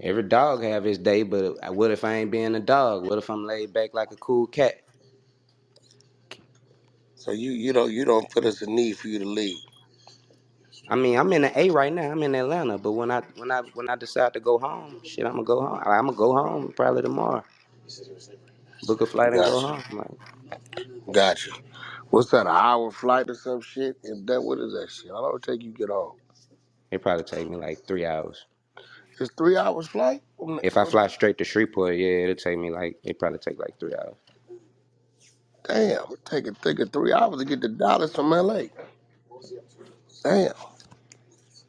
Every dog have his day, but what if I ain't being a dog? What if I'm laid back like a cool cat? So you don't feel it's a need for you to leave. I mean, I'm in the A right now. I'm in Atlanta, but when I decide to go home, shit, I'ma go home. I'ma go home probably tomorrow. Book a flight and go Gotcha, home. Like, gotcha. What's that? An hour flight or some shit? And that what is that shit? How long it take you to get home? it probably take me like 3 hours. It's 3 hours flight. If I fly straight to Shreveport, yeah, it probably take like 3 hours. Damn, it take 3 hours to get to Dallas from LA. Damn.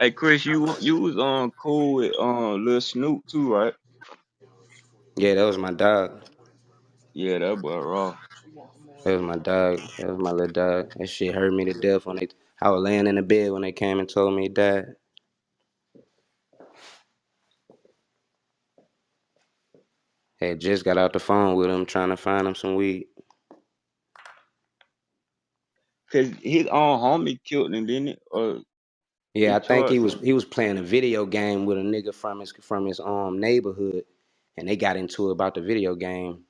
Hey, Chris, you was cool with Lil Snoop too, right? Yeah, that was my dog. Yeah, that boy raw. That was my dog. That was my little dog. That shit hurt me to death when I was laying in the bed when they came and told me he died. Had just got out the phone with him trying to find him some weed. Cause his own homie killed him, didn't it? Or Yeah, he I think he charged was him. he was playing a video game with a nigga from his neighborhood, and they got into it about the video game,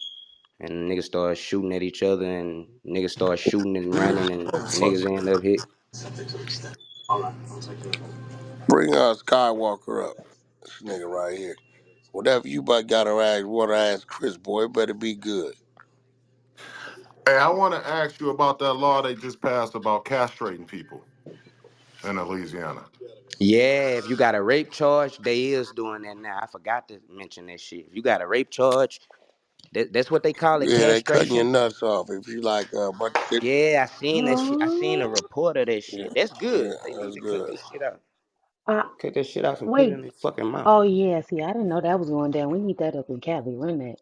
and niggas started shooting at each other, and niggas started shooting and running, and Fuck. niggas end up hit. Bring Skywalker up. This nigga right here. Whatever you but gotta ask, wanna ask Chris, boy, it better be good. Hey, I want to ask you about that law they just passed about castrating people in Louisiana. Yeah, if you got a rape charge, they is doing that now. I forgot to mention that shit. If you got a rape charge, that's what they call it, Yeah, they cutting your castration. nuts off if you like a bunch of shit. Yeah, I seen that shit. I seen a Oh, report of that Yeah, shit. That's yeah, good. They need that's to cut good. that shit out. uh, Cut that shit off and put it wait. in their fucking mouth. Oh yeah, see, I didn't know that was going down. We need that up in Cali. Run that.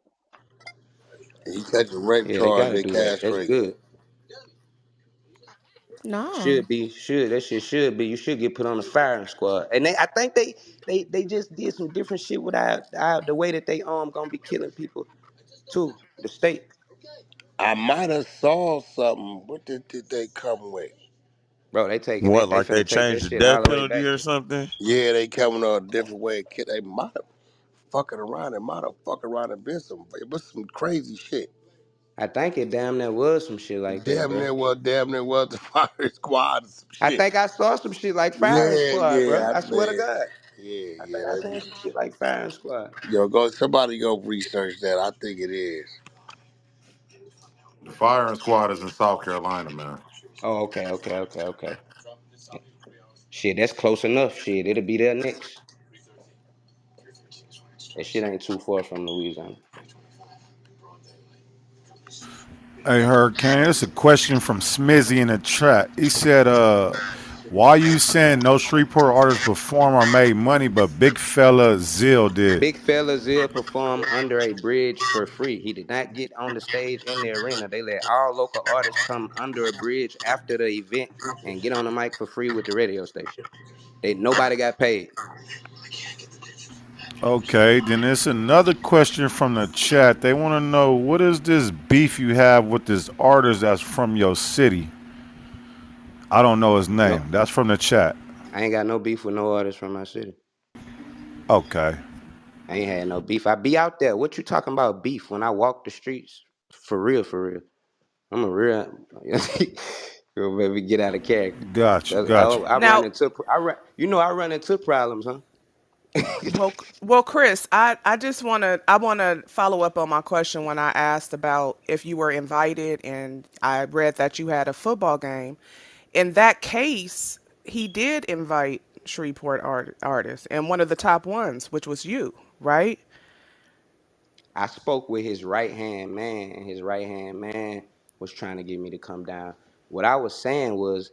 You catch a rape Yeah, they charge, gotta they do that. That's castrate you. good. No. Should be, should that shit should be. You should get put on the firing squad. And I think they just did some different shit with the way that they gonna be killing people too. The state, I might have saw something. What did they come with? bro, they taking What, that. They like they finna take that changed the shit all death the way penalty back. or something? Yeah, they coming on a different way. They might have fucking around. It might have fucking around and been some. It was some crazy shit. I think it damn near was some shit like that, bro. Damn near was the fire squad or some I shit. think I saw some shit like firing Yeah, squad, bro. yeah, I swear to man. God. Yeah, I yeah. think I seen some shit like firing squad. Yo, go. Somebody go research that. I think it is. The firing squad is in South Carolina, man. Oh, okay. Shit, that's close enough. Shit, it'll be there next. That shit ain't too far from Louisiana. Hey, Hurricane, it's a question from Smizzy in the chat. He said, why you saying no Shreveport artists perform or made money, but Big Fella Zill did? Big Fella Zill performed under a bridge for free. He did not get on the stage in the arena. They let all local artists come under a bridge after the event and get on the mic for free with the radio station. Nobody got paid. Okay, then there's another question from the chat. They want to know, what is this beef you have with this artist that's from your city? I don't know his No, name. That's from the chat. I ain't got no beef with no artists from my city. Okay. I ain't had no beef. I be out there. What you talking about beef when I walk the streets? For real, for real. I'm a real. You'll maybe get out of character. Gotcha, gotcha. I run Now, into. I run. You know I run into problems, huh? well, Chris, I wanna follow up on my question when I asked about if you were invited, and I read that you had a football game. In that case, he did invite Shreveport artists, and one of the top ones, which was you, right? I spoke with his right hand man, and his right hand man was trying to get me to come down. What I was saying was,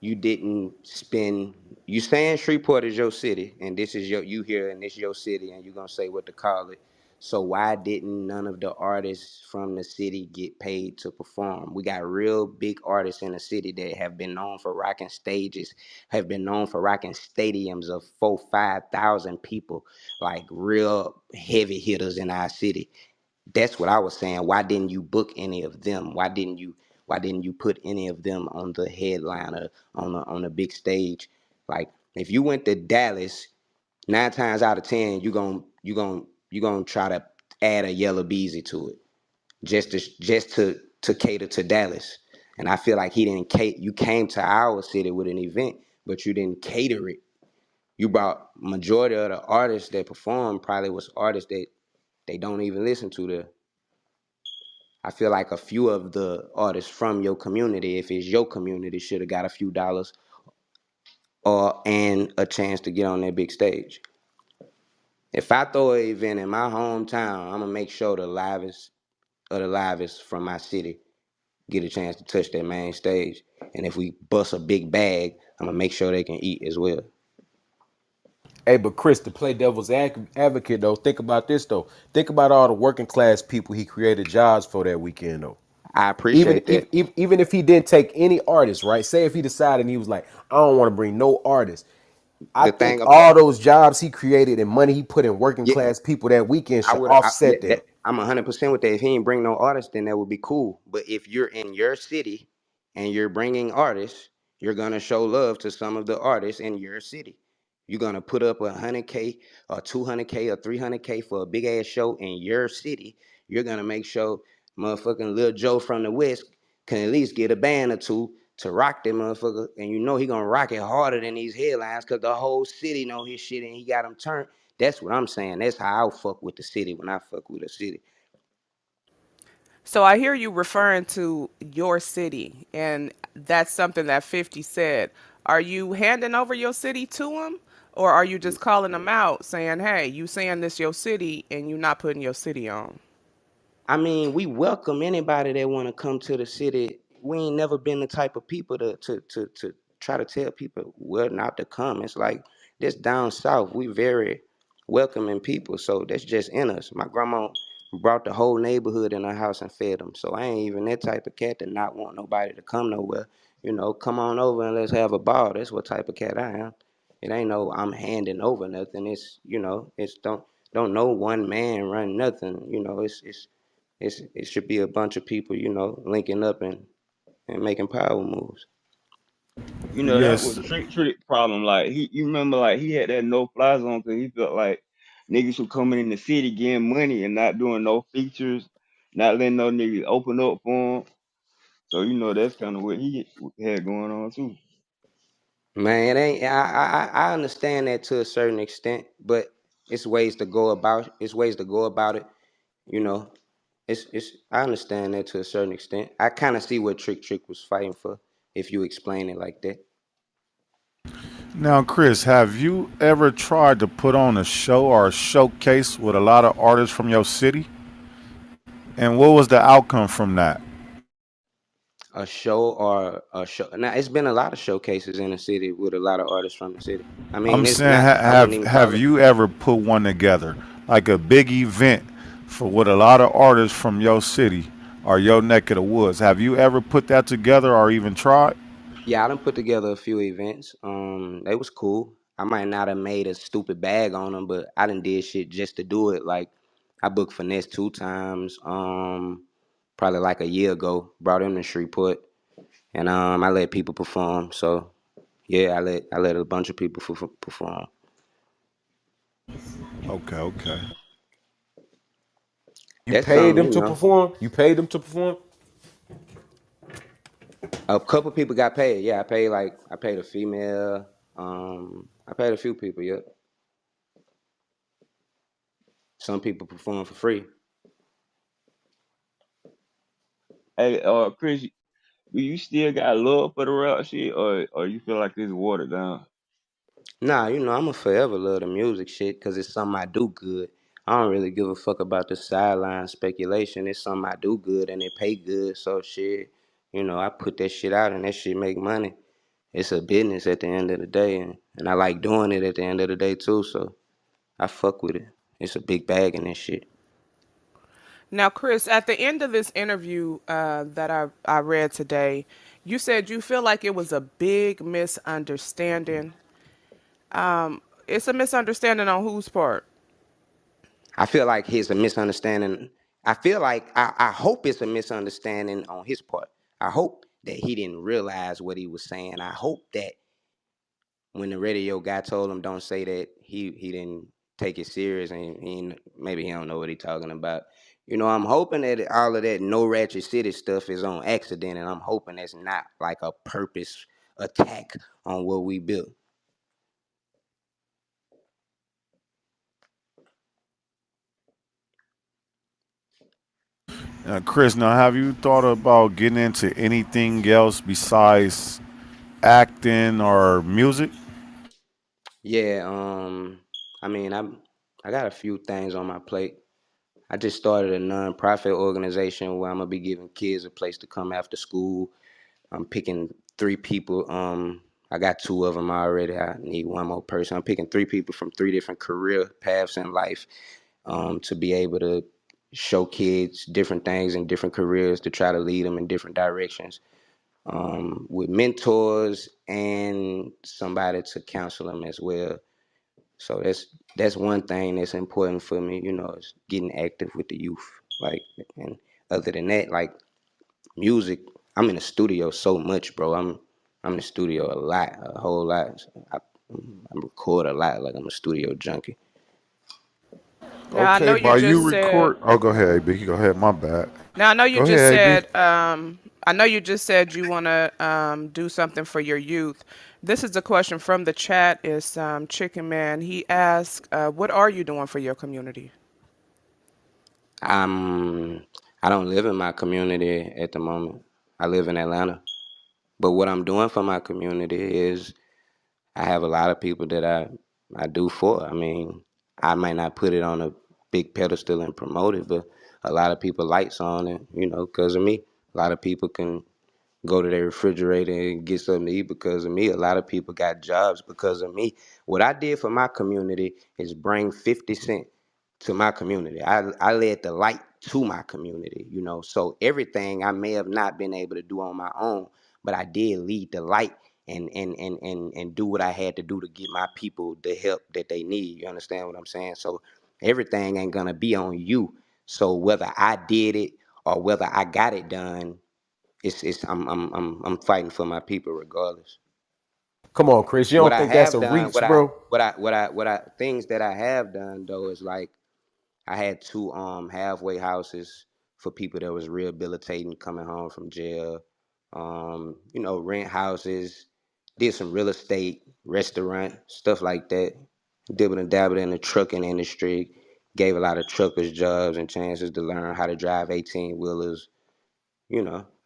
you didn't spend. You saying Shreveport is your city, and this is you here, and this your city, and you're gonna say what to call it. So why didn't none of the artists from the city get paid to perform? We got real big artists in the city that have been known for rocking stages, have been known for rocking stadiums of 4, 5,000 people, like real heavy hitters in our city. That's what I was saying. Why didn't you book any of them? Why didn't you put any of them on the headliner on the big stage? Like if you went to Dallas, 9 times out of 10, you gonna try to add a Yellow Beezy to it just to cater to Dallas. And I feel like he didn't cater. You came to our city with an event, but you didn't cater it. You brought majority of the artists that performed probably was artists that they don't even listen to the. I feel like a few of the artists from your community, if it's your community, should have got a few dollars or and a chance to get on that big stage. If I throw an event in my hometown, I'm gonna make sure the livest from my city get a chance to touch that main stage. And if we bust a big bag, I'm gonna make sure they can eat as well. Hey, but Chris, to play devil's advocate though, think about this though. Think about all the working class people he created jobs for that weekend though. I Even appreciate if, that. if even if he didn't take any artists, right? Say if he decided and he was like, I don't want to bring no artists. I The think thing about all those jobs he created and money he put in working yeah, class people that weekend I should would. Yeah, offset that. I'm 100% with that. If he ain't bring no artists, then that would be cool. But if you're in your city and you're bringing artists, you're gonna show love to some of the artists in your city. You're gonna put up 100K or 200K or 300K for a big ass show in your city. You're gonna make sure motherfucking Lil Joe from the West can at least get a band or two to rock that motherfucker. And you know he gonna rock it harder than these headlines because the whole city know his shit and he got them turned. That's what I'm saying. That's how I fuck with the city when I fuck with a city. So I hear you referring to your city, and that's something that 50 said. Are you handing over your city to him, or are you just calling them out saying, hey, you saying this your city and you not putting your city on? I mean, we welcome anybody that want to come to the city. We ain't never been the type of people to try to tell people where not to come. It's like this down south. We very welcoming people, so that's just in us. My grandma brought the whole neighborhood in her house and fed them. So I ain't even that type of cat to not want nobody to come nowhere. Come on over and let's have a ball. That's what type of cat I am. It ain't no I'm handing over nothing. It's don't no one man run nothing. It should be a bunch of people, linking up and making power moves. You know, that was Yes. Trick problem. Like you remember, like he had that no fly zone because he felt like niggas were coming in the city getting money and not doing no features, not letting no niggas open up for him. So you know that's kind of what he had going on too. Man, it ain't. I understand that to a certain extent, but it's ways to go about it. You know, it's. I understand that to a certain extent. I kind of see what Trick was fighting for, if you explain it like that. Now, Chris, have you ever tried to put on a show or a showcase with a lot of artists from your city? And what was the outcome from that? A show or a show. Now, it's been a lot of showcases in the city with a lot of artists from the city. I I'm mean, it's saying, not. I wouldn't even have call it. you ever put one together, like a big event for with a lot of artists from your city or your neck of the woods? Have you ever put that together or even tried? Yeah, I done put together a few events. They was cool. I might not have made a stupid bag on them, but I done did shit just to do it. Like I booked Finesse 2 times. Probably like a year ago. Brought him to Shreveport, and I let people perform. So yeah, I let a bunch of people perform. Okay, okay. You That's paid something, them to perform? You paid them to perform? A couple people got paid. Yeah, I paid a female. I paid a few people. Yeah, some people perform for free. Hey, Chris, do you still got love for the rap shit, or you feel like it's watered down? Nah, I'ma forever love the music shit because it's something I do good. I don't really give a fuck about the sideline speculation. It's something I do good and it pay good. So shit, I put that shit out and that shit make money. It's a business at the end of the day, and I like doing it at the end of the day too. So I fuck with it. It's a big bag in this shit. Now, Chris, at the end of this interview that I read today, you said you feel like it was a big misunderstanding. It's a misunderstanding on whose part? I feel like it's a misunderstanding. I hope it's a misunderstanding on his part. I hope that he didn't realize what he was saying. I hope that when the radio guy told him don't say that, he didn't take it serious and maybe he don't know what he talking about. I'm hoping that all of that no ratchet city stuff is on accident, and I'm hoping that's not like a purpose attack on what we built. Chris, now have you thought about getting into anything else besides acting or music? Yeah, I mean, I got a few things on my plate. I just started a nonprofit organization where I'm gonna be giving kids a place to come after school. I'm picking 3 people. I got 2 of them already. I need one more person. I'm picking 3 people from 3 different career paths in life, to be able to show kids different things in different careers to try to lead them in different directions, with mentors and somebody to counsel them as well. So that's one thing that's important for me, is getting active with the youth. Like, and other than that, like music, I'm in the studio so much, bro. I'm in the studio a lot, a whole lot. I record a lot, like I'm a studio junkie. Now I Okay, know you by you just said. record. Oh, go ahead, AB. Go ahead. My bad. Now I know you Go just ahead, AB. said I know you just said you want to do something for your youth. This is a question from the chat. Is Chicken Man? He asked, "What are you doing for your community?" I'm I don't live in my community at the moment. I live in Atlanta. But what I'm doing for my community is I have a lot of people that I do for. I mean, I might not put it on a big pedestal and promote it, but a lot of people lights on it, because of me. A lot of people can go to their refrigerator and get something to eat because of me. A lot of people got jobs because of me. What I did for my community is bring 50 Cent to my community. I led the light to my community. So everything I may have not been able to do on my own, but I did lead the light and do what I had to do to get my people the help that they need. You understand what I'm saying? So everything ain't gonna be on you. So whether I did it or whether I got it done, it's I'm fighting for my people regardless. Come on, Chris. You What don't I think that's have a done, reach, bro? things that I have done though is like I had two halfway houses for people that was rehabilitating coming home from jail. Rent houses, did some real estate, restaurant, stuff like that. Dibbled and dabbled in the trucking industry, gave a lot of truckers jobs and chances to learn how to drive 18 wheelers.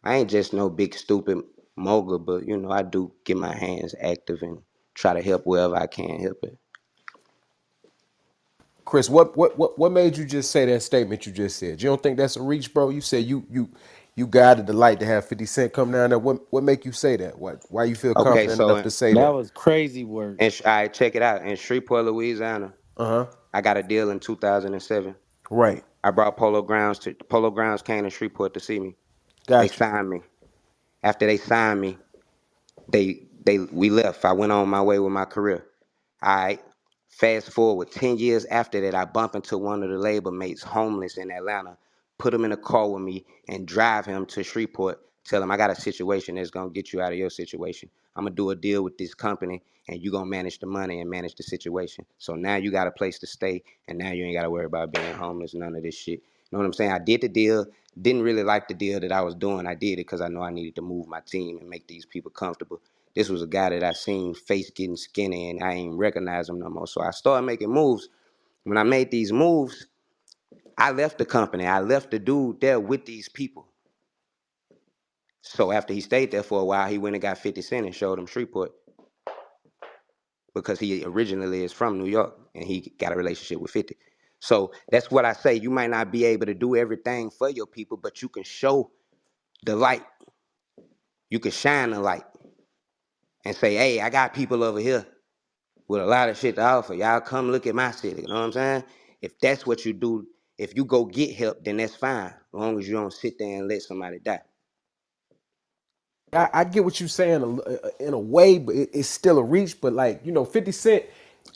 I ain't just no big stupid mogul, but I do get my hands active and try to help wherever I can help it. Chris, what made you just say that statement you just said? You don't think that's a reach, bro? You said you guided the light to have 50 Cent come down there. What make you say that? Why you feel Okay, confident so enough to say That that? was crazy work. I check it out in Shreveport, Louisiana. Uh-huh. I got a deal in 2007. Right. I brought Polo Grounds came to Shreveport to see me. They Got you. signed me. After they signed me, we left. I went on my way with my career. All right. Fast forward 10 years after that, I bump into one of the labor mates homeless in Atlanta, put him in a car with me, and drive him to Shreveport. Tell him I got a situation that's gonna get you out of your situation. I'm gonna do a deal with this company, and you gonna manage the money and manage the situation. So now you got a place to stay, and now you ain't gotta worry about being homeless, none of this shit. You know what I'm saying? I did the deal, didn't really like the deal that I was doing. I did it because I know I needed to move my team and make these people comfortable. This was a guy that I seen face getting skinny and I ain't recognize him no more. So I started making moves. When I made these moves, I left the company. I left the dude there with these people. So after he stayed there for a while, he went and got 50 Cent and showed him Shreveport because he originally is from New York and he got a relationship with 50. So that's what I say. You might not be able to do everything for your people, but you can show the light. You can shine the light and say, hey, I got people over here with a lot of shit to offer. Y'all come look at my city. You know what I'm saying? If that's what you do, if you go get help, then that's fine. As long as you don't sit there and let somebody die. I get what you're saying in a way, but it's still a reach. But like 50 Cent,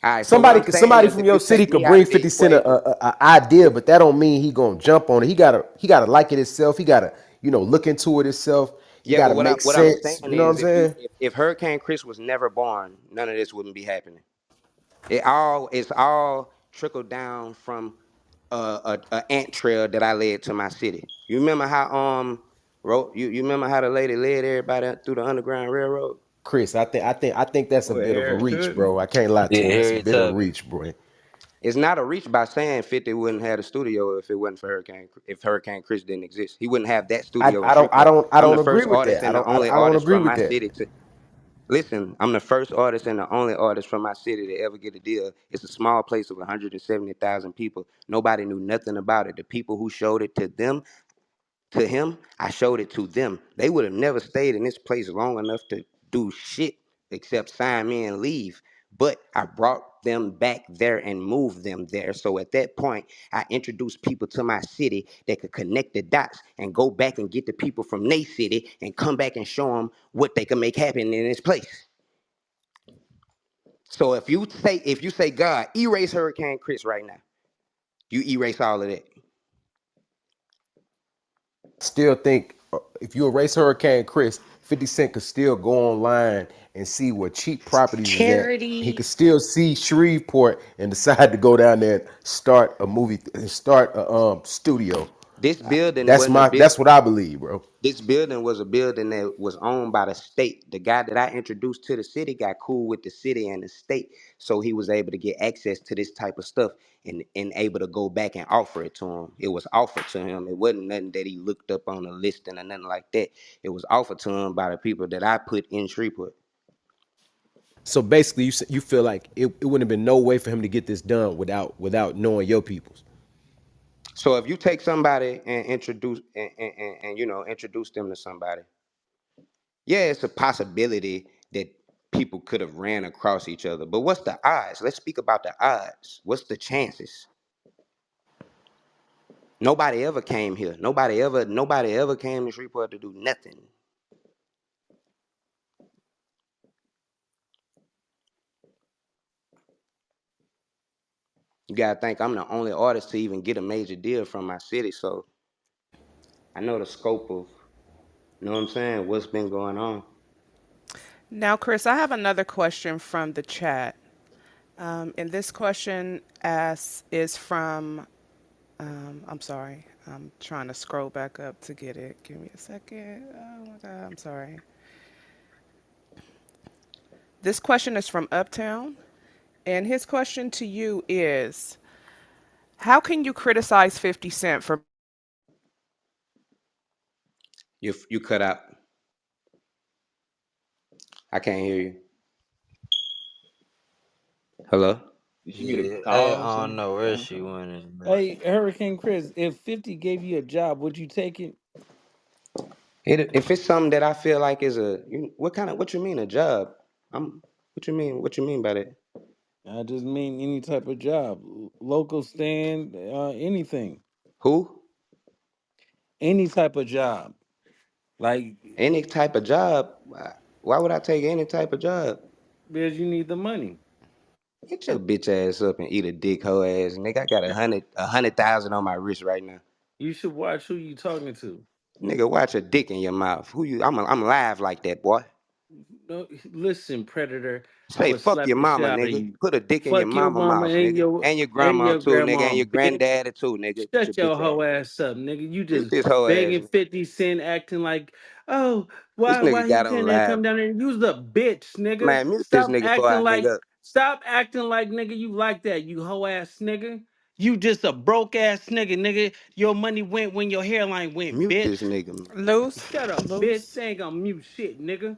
All right. So what somebody I'm saying somebody is, from if your you city take could me out bring of the 50 Cent equation, a idea, but that don't mean he gonna jump on it. He gotta like it himself. He gotta look into it himself. He yeah. But gotta what I'm make what I'm sense. saying You know what I'm is, saying? if Hurricane Chris was never born, none of this wouldn't be happening. It's all trickled down from a ant trail that I led to my city. You remember how you remember how the lady led everybody through the Underground Railroad? Chris, I think that's a Well, bit of a Harriet reach, Tubman. bro. I can't lie Yeah, to you. That's a Harriet bit of a Tubman. reach, bro. It's not a reach by saying 50 wouldn't have a studio if it wasn't for Hurricane Chris didn't exist. He wouldn't have that I, studio in I don't I Shreveport. don't I I'm the don't agree first with artist that. I and the don't I, only I don't artist agree from with my that. city to listen. I'm the first artist and the only artist from my city to ever get a deal. It's a small place of 170,000 people. Nobody knew nothing about it. The people who showed it to him, I showed it to them. They would have never stayed in this place long enough to do shit except sign me and leave. But I brought them back there and moved them there. So at that point, I introduced people to my city that could connect the dots and go back and get the people from their city and come back and show them what they can make happen in this place. So if you say God, erase Hurricane Chris right now, you erase all of that. Still think if you erase Hurricane Chris, 50 Cent could still go online and see where cheap properties is at. He could Charity. still see Shreveport and decide to go down there and start a movie and start a studio. This building That's wasn't a my build. that's what I believe, bro. This building was a building that was owned by the state. The guy that I introduced to the city got cool with the city and the state, so he was able to get access to this type of stuff and able to go back and offer it to him. It was offered to him. It wasn't nothing that he looked up on a listing or nothing like that. It was offered to him by the people that I put in Shreveport. So basically, you feel like it wouldn't have been no way for him to get this done without knowing your peoples. So if you take somebody and introduce and introduce them to somebody, yeah, it's a possibility that people could have ran across each other. But what's the odds? Let's speak about the odds. What's the chances? Nobody ever came here. Nobody ever came to Shreveport to do nothing. You gotta think I'm the only artist to even get a major deal from my city, so I know the scope of, you know what I'm saying, what's been going on. Now, Chris, I have another question from the chat. And this question is from, I'm sorry, I'm trying to scroll back up to get it. Give me a second. Oh my God, I'm sorry. This question is from Uptown. And his question to you is, how can you criticize 50 Cent for You cut out. I can't hear you. Hello? Did she get a Yeah, I call or don't something? know where Phone she call? went in, man. Hey, Hurricane Chris, if 50 gave you a job, would you take it? If it's something that I feel like is what you mean a job? I'm what you mean by that? I just mean any type of job, local stand, anything, Who? any type of job. Like, Any type of job? Why would I take any type of job? because you need the money. Get your bitch ass up and eat a dick hoe ass, nigga. I got a hundred thousand on my wrist right now. You should watch who you talking to. Nigga, watch a dick in your mouth. Who you? I'm live like that, boy. No, listen, predator. I Say would fuck slap your the shit mama, out of nigga. you. Put a dick in your Fuck your mama mama mouth, nigga, and your and grandma your too, nigga, grandma, and your bitch. granddaddy too, nigga. Get your Shut your bitch hoe ass. ass up, nigga. You Mute just this hoe ass, begging nigga. 50 Cent, acting like, oh, This why nigga he got on can't come live, down there and use the bitch, nigga? man. Mute this nigga before I hang up. Stop acting like nigga you like that, you hoe ass nigga. You just a broke ass nigga, nigga. Your money went when your hairline went, Mute bitch. this nigga, man. Luce? Shut up, bitch. Luce? They ain't gonna mute shit, nigga.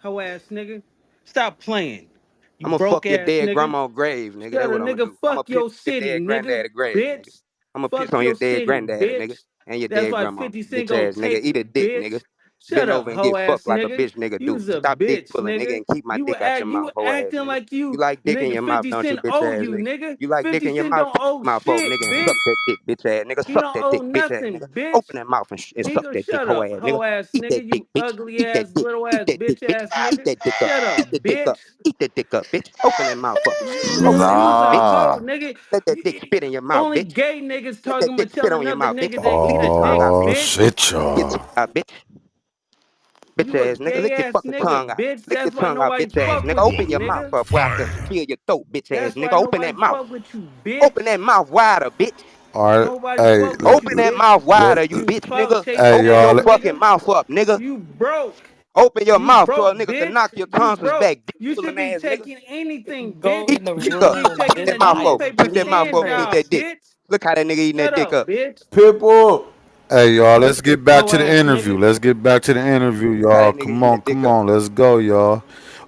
Hoe ass nigga. Stop playing. You I'm gonna broke fuck your ass dead nigga. grandma grave, nigga. Shut That's up, what I'm gonna nigga. do. I'm gonna Fuck piss your on your city, dead nigga. granddaddy grave, nigga. Bitch. I'm gonna piss Fuck on your your dead city, granddaddy, nigga, bitch. and your That's dead why grandma, 50 Cent bitch gonna ass nigga. take Eat a you, dick, nigga. bitch. Shut Bend up, over and hoe get ass fucked like a nigga. bitch, nigga do. You's a Stop dick bitch, pulling, nigga, nigga. and keep my dick out your You mouth, hoe ass acting nigga. like You you, like dick in nigga. your mouth, 50 don't you, Cent bitch owe ass you, nigga? nigga. You like dick 50 in your Cent mouth? don't Keep owe your mouth open, shit, nigga, and suck bitch. that dick, bitch ass nigga. He Suck don't that owe dick, bitch ass nothing, nigga. bitch. Open that mouth and He suck go that dick, shut hoe up, ass nigga. hoe ass Eat that nigga. dick, You bitch. ugly Eat that ass, dick. little Eat ass, that dick, bitch bitch. ass Eat nigga. that dick up. Shut Eat up, that dick up. bitch. Eat that dick up, bitch. Open that mouth up. Open that You's mouth, a bitch. hoe, Nah. nigga. Let that You, dick spit in your mouth, only bitch. gay niggas Let talking that dick about spit tell on your another mouth, bitch. nigga to eat a Get your tongue dick, out, Oh, bitch. bitch. shit, Get your y'all. tongue out, bitch. Bitch You a ass nigga. gay Lick your ass fucking nigga, tongue out. bitch. Lick your That's why tongue out, nobody bitch ass fuck nigga. with you, Open your mouth nigga. up before I can kill your throat, bitch ass That's nigga. why Open that nobody mouth. fuck with you, Open bitch. that mouth wider, bitch. All right. Nobody Hey, fuck with you, Open that bitch. mouth wider, you You bitch clout nigga. chasing hey, Open ass your y'all. fucking nigga. mouth up, nigga. You broke. Open your You mouth so a broke, nigga can bitch. knock your You tonsils broke. back, dick You should pulling be ass nigga. taking anything, Go bitch. in the Dick You should up. be room Push taking that a mouth and I up. newspaper Push that mouth bleed, stand up and eat that job, baby. dick. bitch. Look how that nigga eating that Shut dick up, up. bitch. Pitbull. Hey, y'all. Let's get back Hoe to the ass interview. nigga. Let's get back to the interview, Look how y'all. that nigga Come eating on, that dick come up. on. Let's go, y'all.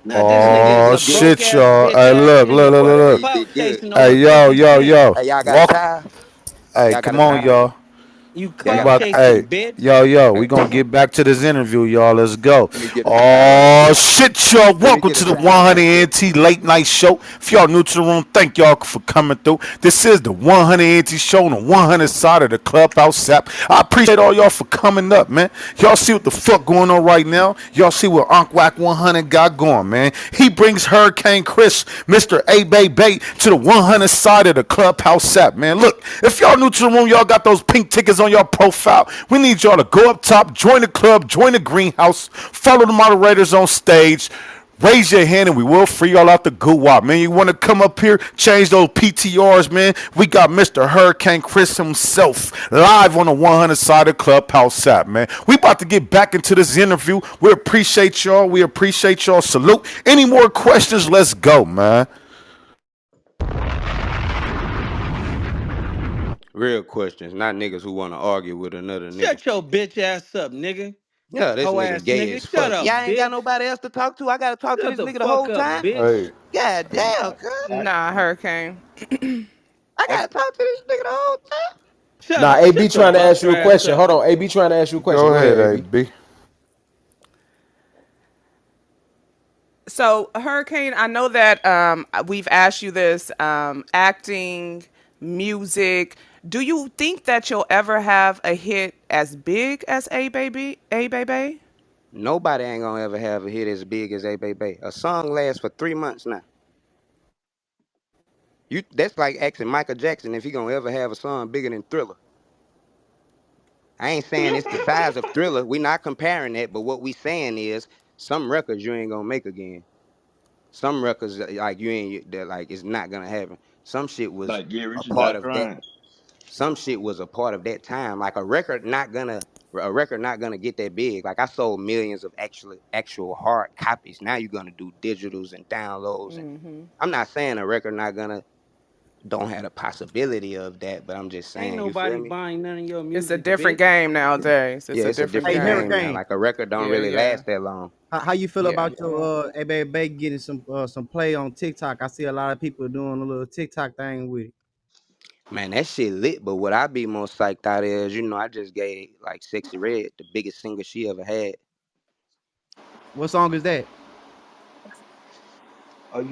Now this That nigga nigga is Oh, a eat good. broke shit, ass y'all. bitch Hey, ass look, nigga, look, look, Boy, that look, nigga look. clout did good. chasing Hey, over yo, 50 yo, Cent. yo. Hey, y'all got a Walk. towel? Hey, Y'all got come a on, towel? y'all. You Y'all We got clout a about towel? to, hey, chasing, bitch. yo, we Okay. gonna get back to this interview, y'all. Let's go. Let me get a towel right Oh quick. shit, y'all. Let me Welcome get a to the towel 100 right quick. NT Late Night Show. If y'all new to the room, thank y'all for coming through. This is the 100 NT Show on the 100 side of the Clubhouse app. I appreciate all y'all for coming up, man. Y'all see what the fuck going on right now? Y'all see what Unc Wack 100 got going, man. He brings Hurricane Chris, Mr. A Bay Bay, to the 100 side of the Clubhouse app, man. Look, if y'all new to the room, y'all got those pink tickets on your profile. We need y'all to go up top, join the club, join the greenhouse, follow the moderators on stage. Raise your hand and we will free y'all out the goo wop, man. You want to come up here, change those PTRs, man? We got Mr. Hurricane Chris himself live on the 100 side of Clubhouse app, man. We about to get back into this interview. We appreciate y'all. We appreciate y'all. Salute. Any more questions? Let's go, man. Real questions, not niggas who want to argue with another nigga. Shut your bitch ass up, nigga. Yeah, this Hoe nigga ass gay nigga. as Shut fuck. up, Yeah, I ain't got bitch. nobody else to talk to. I gotta talk to Shut this the nigga the fuck whole up, time. bitch. Hey, God damn, cuz. Nah, Hurricane. I gotta talk to this nigga the whole time. Nah, AB Shut your trying to ask buster you a ass question. up. Hold on, AB trying to ask you a question. go Go ahead, ahead, AB. AB. So, Hurricane, I know that we've asked you this acting, music. Do you think that you'll ever have a hit as big as A Baby? A Baby? Nobody ain't gonna ever have a hit as big as A Baby. A song lasts for 3 months now. You that's like asking Michael Jackson if he gonna ever have a song bigger than Thriller. I ain't saying it's the size of Thriller. We not comparing that, but what we saying is some records you ain't gonna make again. Some records like you ain't that like it's not gonna happen. Some shit was Like Get a Rich or part Die of that. Trying. Some shit was a part of that time. Like a record not gonna get that big. Like I sold millions of actual hard copies. Now you're gonna do digitals and downloads and I'm not saying a record not gonna don't have a possibility of that, but I'm just Ain't saying, you nobody feel me? buying none of your It's a music, different bitch. game nowadays. It's Yeah, a it's a different Hey, different game. game now. Hurricane. Like a record don't Yeah, really yeah, last that long. How you feel yeah. about your Hey Baby Bay getting some play on TikTok? I see a lot of people doing a little TikTok thing with it. Man, that shit lit, but what I be most psyched out is, I just gave like Sexy Red the biggest singer she ever had. What song is that? Oh,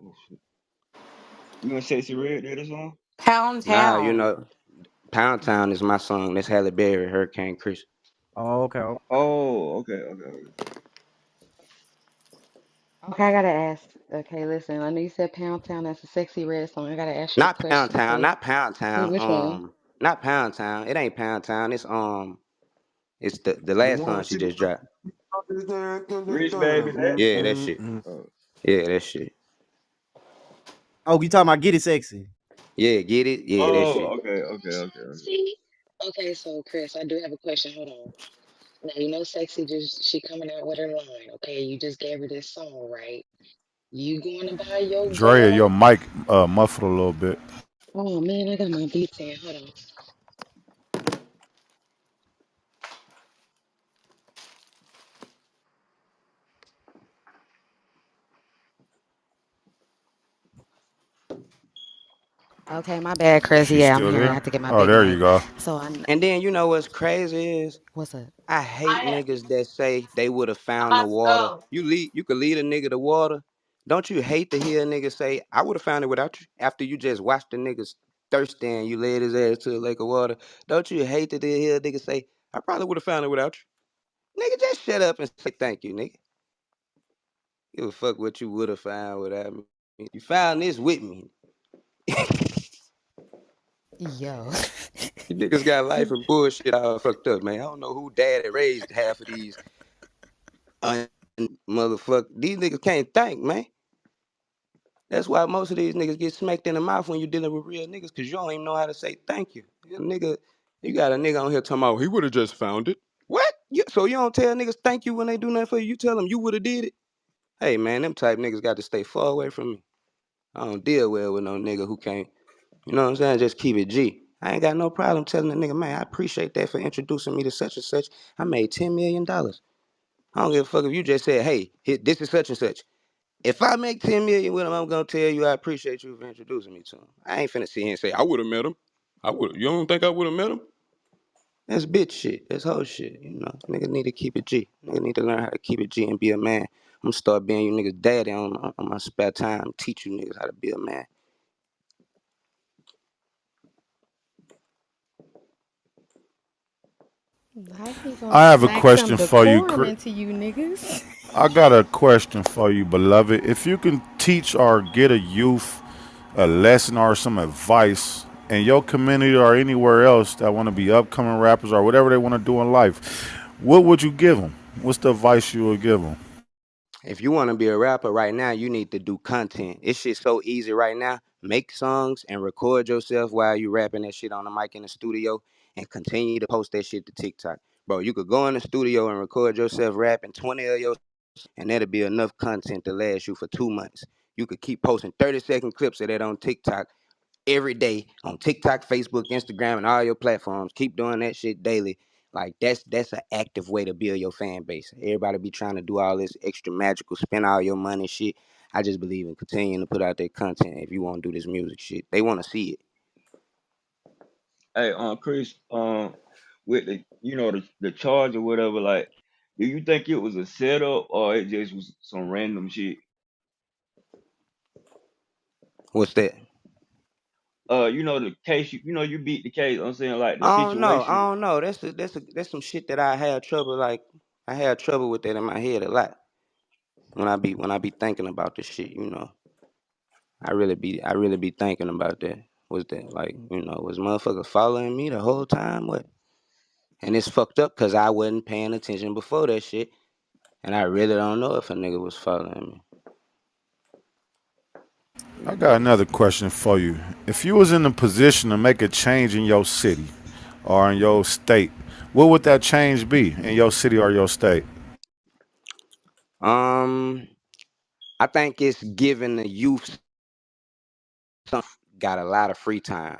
oh, shit. You and Sexy Red did a song? Pound Now, Town. Pound Town is my song. That's Halle Berry, Hurricane Chris. Oh, okay. Okay. Oh, okay. Okay, I gotta ask. Okay, listen. I know you said Pound Town. That's a sexy red song. I gotta ask you a Not Pound question. Town, Okay, not Pound Town. which one? Not Pound Town. It ain't Pound Town. It's the You last song want she to just dropped. Rich Baby, that? Yeah, that shit. Oh, Yeah, that shit. Oh, you talking about Get It Sexy? Yeah, get it? Yeah, that oh, shit. okay. See? Okay, so Chris, I do have a question. Hold on. Now you know Sexy just she coming out with her line. Okay, you just gave her this song, right? You going to buy your Drea, your girl? mic muffled a little bit. Oh man, I got my beats in. Hold on. Okay, my bad, Chris. She's Yeah, I'm still here. I there? had to get my Oh, big there you mic. go. So And then you know what's crazy is what's up? I hate niggas that say they would have found the water. You could lead a nigga to water. Don't you hate to hear a nigga say, I would have found it without you after you just watched the niggas thirsty and you led his ass to a lake of water? Don't you hate to hear a nigga say, I probably would have found it without you? Nigga, just shut up and say thank you, nigga. Give a fuck what you would have found without me. You found this with me. Yo. You niggas got life and bullshit all fucked up, man. I don't know who daddy raised half of these motherfucker. These niggas can't think, man. That's why most of these niggas get smacked in the mouth when you dealing with real niggas, cause you don't even know how to say thank you. You got a nigga on here talking about he would have just found it. What? So you don't tell niggas thank you when they do nothing for you? You tell them you would have did it? Hey man, them type niggas got to stay far away from me. I don't deal well with no nigga who can't. You know what I'm saying? Just keep it G. I ain't got no problem telling a nigga, man, I appreciate that for introducing me to such and such. I made $10 million. I don't give a fuck if you just said, hey, this is such and such. If I make 10 million with him, I'm gonna tell you I appreciate you for introducing me to him. I ain't finna sit here and say I would have met him. I would. You don't think I would have met him? That's bitch shit. That's whole shit. Niggas need to keep it G. Niggas need to learn how to keep it G and be a man. I'm gonna start being you niggas daddy on my spare time. Teach you niggas how to be a man. How he gonna I have a smack some question for you, decorum Chris. into you niggas? I got a question for you, beloved. If you can teach or get a youth a lesson or some advice in your community or anywhere else that want to be upcoming rappers or whatever they want to do in life, what would you give them? What's the advice you would give them? If you want to be a rapper right now, you need to do content. It's shit so easy right now. Make songs and record yourself while you rapping that shit on the mic in the studio and continue to post that shit to TikTok. Bro, you could go in the studio and record yourself rapping 20 of your and that'll be enough content to last you for 2 months. You could keep posting 30-second clips of that on TikTok every day on TikTok, Facebook, Instagram, and all your platforms. Keep doing that shit daily. Like that's an active way to build your fan base. Everybody be trying to do all this extra magical, spend all your money shit. I just believe in continuing to put out that content. If you want to do this music shit, they want to see it. Hey, Chris, with the charge or whatever, like, do you think it was a setup or it just was some random shit? What's that? The case, you beat the case. I'm saying like the I don't know. I situation. don't know. That's some shit that I had trouble like. I had trouble with that in my head a lot when I be thinking about this shit. I really be thinking about that. Was that like, was motherfucker following me the whole time? What? And it's fucked up because I wasn't paying attention before that shit. And I really don't know if a nigga was following me. I got another question for you. If you was in a position to make a change in your city or in your state, what would that change be in your city or your state? Um, I think it's giving the youth some got a lot of free time.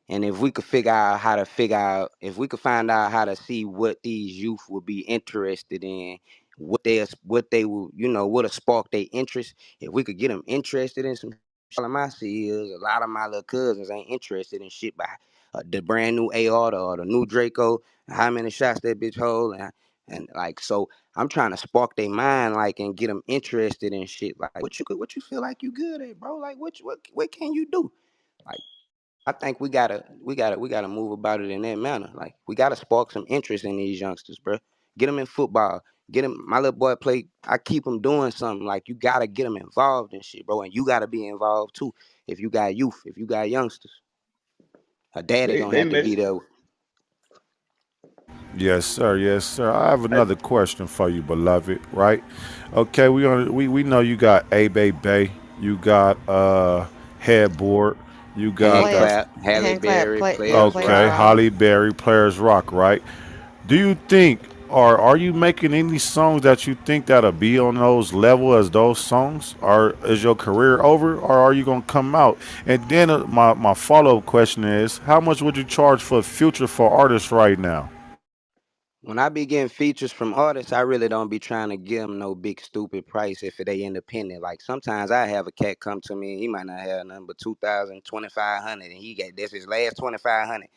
And if we could if we could find out how to see what these youth would be interested in, what they will, what'll spark their interest. If we could get them interested in some, all I see is a lot of my little cousins ain't interested in shit by the brand new AR or the new Draco, how many shots that bitch hold, and like so. I'm trying to spark their mind, like, and get them interested in shit. Like, what you feel like you good at, bro? Like, what can you do? Like, I think we gotta move about it in that manner. Like, we gotta spark some interest in these youngsters, bro. Get them in football. Get them. My little boy play. I keep him doing something. Like, you gotta get them involved in shit, bro. And you gotta be involved too. If you got youth, if you got youngsters, a daddy They gonna they have to mess. be there. Yes, sir. Yes, sir. I have I, another question for you, beloved. Right? Okay, we know you got A Bay Bay, you got headboard, you got Hand Players, clap, Halle hand clap, Berry, play, yeah, Players players okay, Rock. rock. Holly Berry, Players Rock. Right? Do you think, or are you making any songs that you think that'll be on those level as those songs? Or is your career over, or are you gonna come out? And then my follow up question is, how much would you charge for future for artists right now? When I be getting features from artists, I really don't be trying to give them no big stupid price if they independent. Like, sometimes I have a cat come to me and he might not have nothing but 2,000, 2,500, and he got this his last 2,500.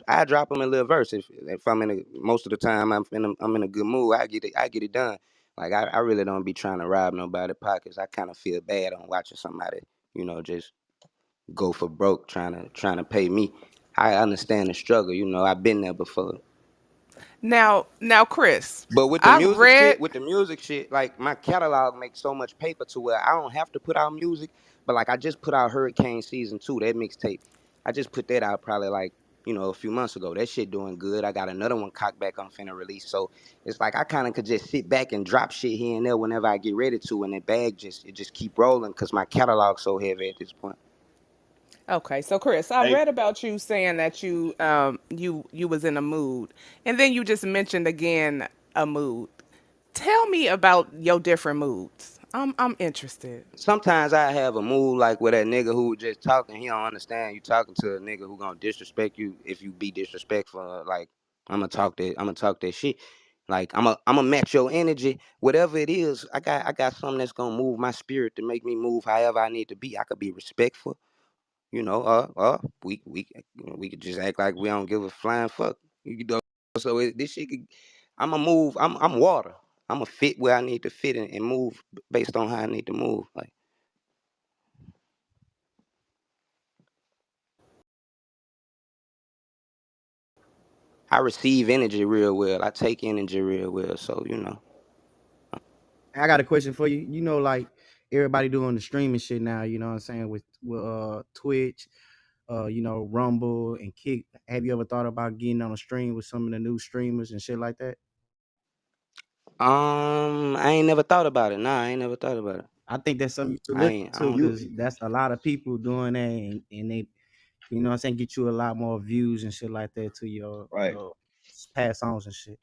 I drop him a little verse if I'm in most of the time I'm in a good mood. I get it done. Like, I really don't be trying to rob nobody pockets. I kind of feel bad on watching somebody just go for broke trying to pay me. I understand the struggle. I've been there before. Now, Chris, But with the I've music read. shit, like, my catalog makes so much paper to where I don't have to put out music. But like, I just put out Hurricane Season 2, that mixtape. I just put that out probably like, a few months ago. That shit doing good. I got another one cocked back I'm finna release. So it's like I kinda could just sit back and drop shit here and there whenever I get ready to, and that bag just keep rolling because my catalog's so heavy at this point. Okay, so Chris, I hey, read about you saying that you was in a mood, and then you just mentioned again a mood. Tell me about your different moods. I'm interested. Sometimes I have a mood like with that nigga who just talking. He don't understand you talking to a nigga who gonna disrespect you if you be disrespectful. Like, I'm gonna talk that shit. Like, I'm gonna match your energy, whatever it is. I got something that's gonna move my spirit to make me move however I need to be. I could be respectful, we could just act like we don't give a flying fuck. So this shit could, I'ma move. I'm water. I'ma fit where I need to fit and move based on how I need to move. Like, I receive energy real well. I take energy real well. So. I got a question for you. Like everybody doing the streaming shit now. You know what I'm saying with Twitch, Rumble and Kick. Have you ever thought about getting on a stream with some of the new streamers and shit like that? I ain't never thought about it. Nah, I ain't never thought about it. I think that's something you should I look ain't. I into don't. You because that's a lot of people doing that, and they, you know what I'm saying, get you a lot more views and shit like that to Right. your past songs and shit.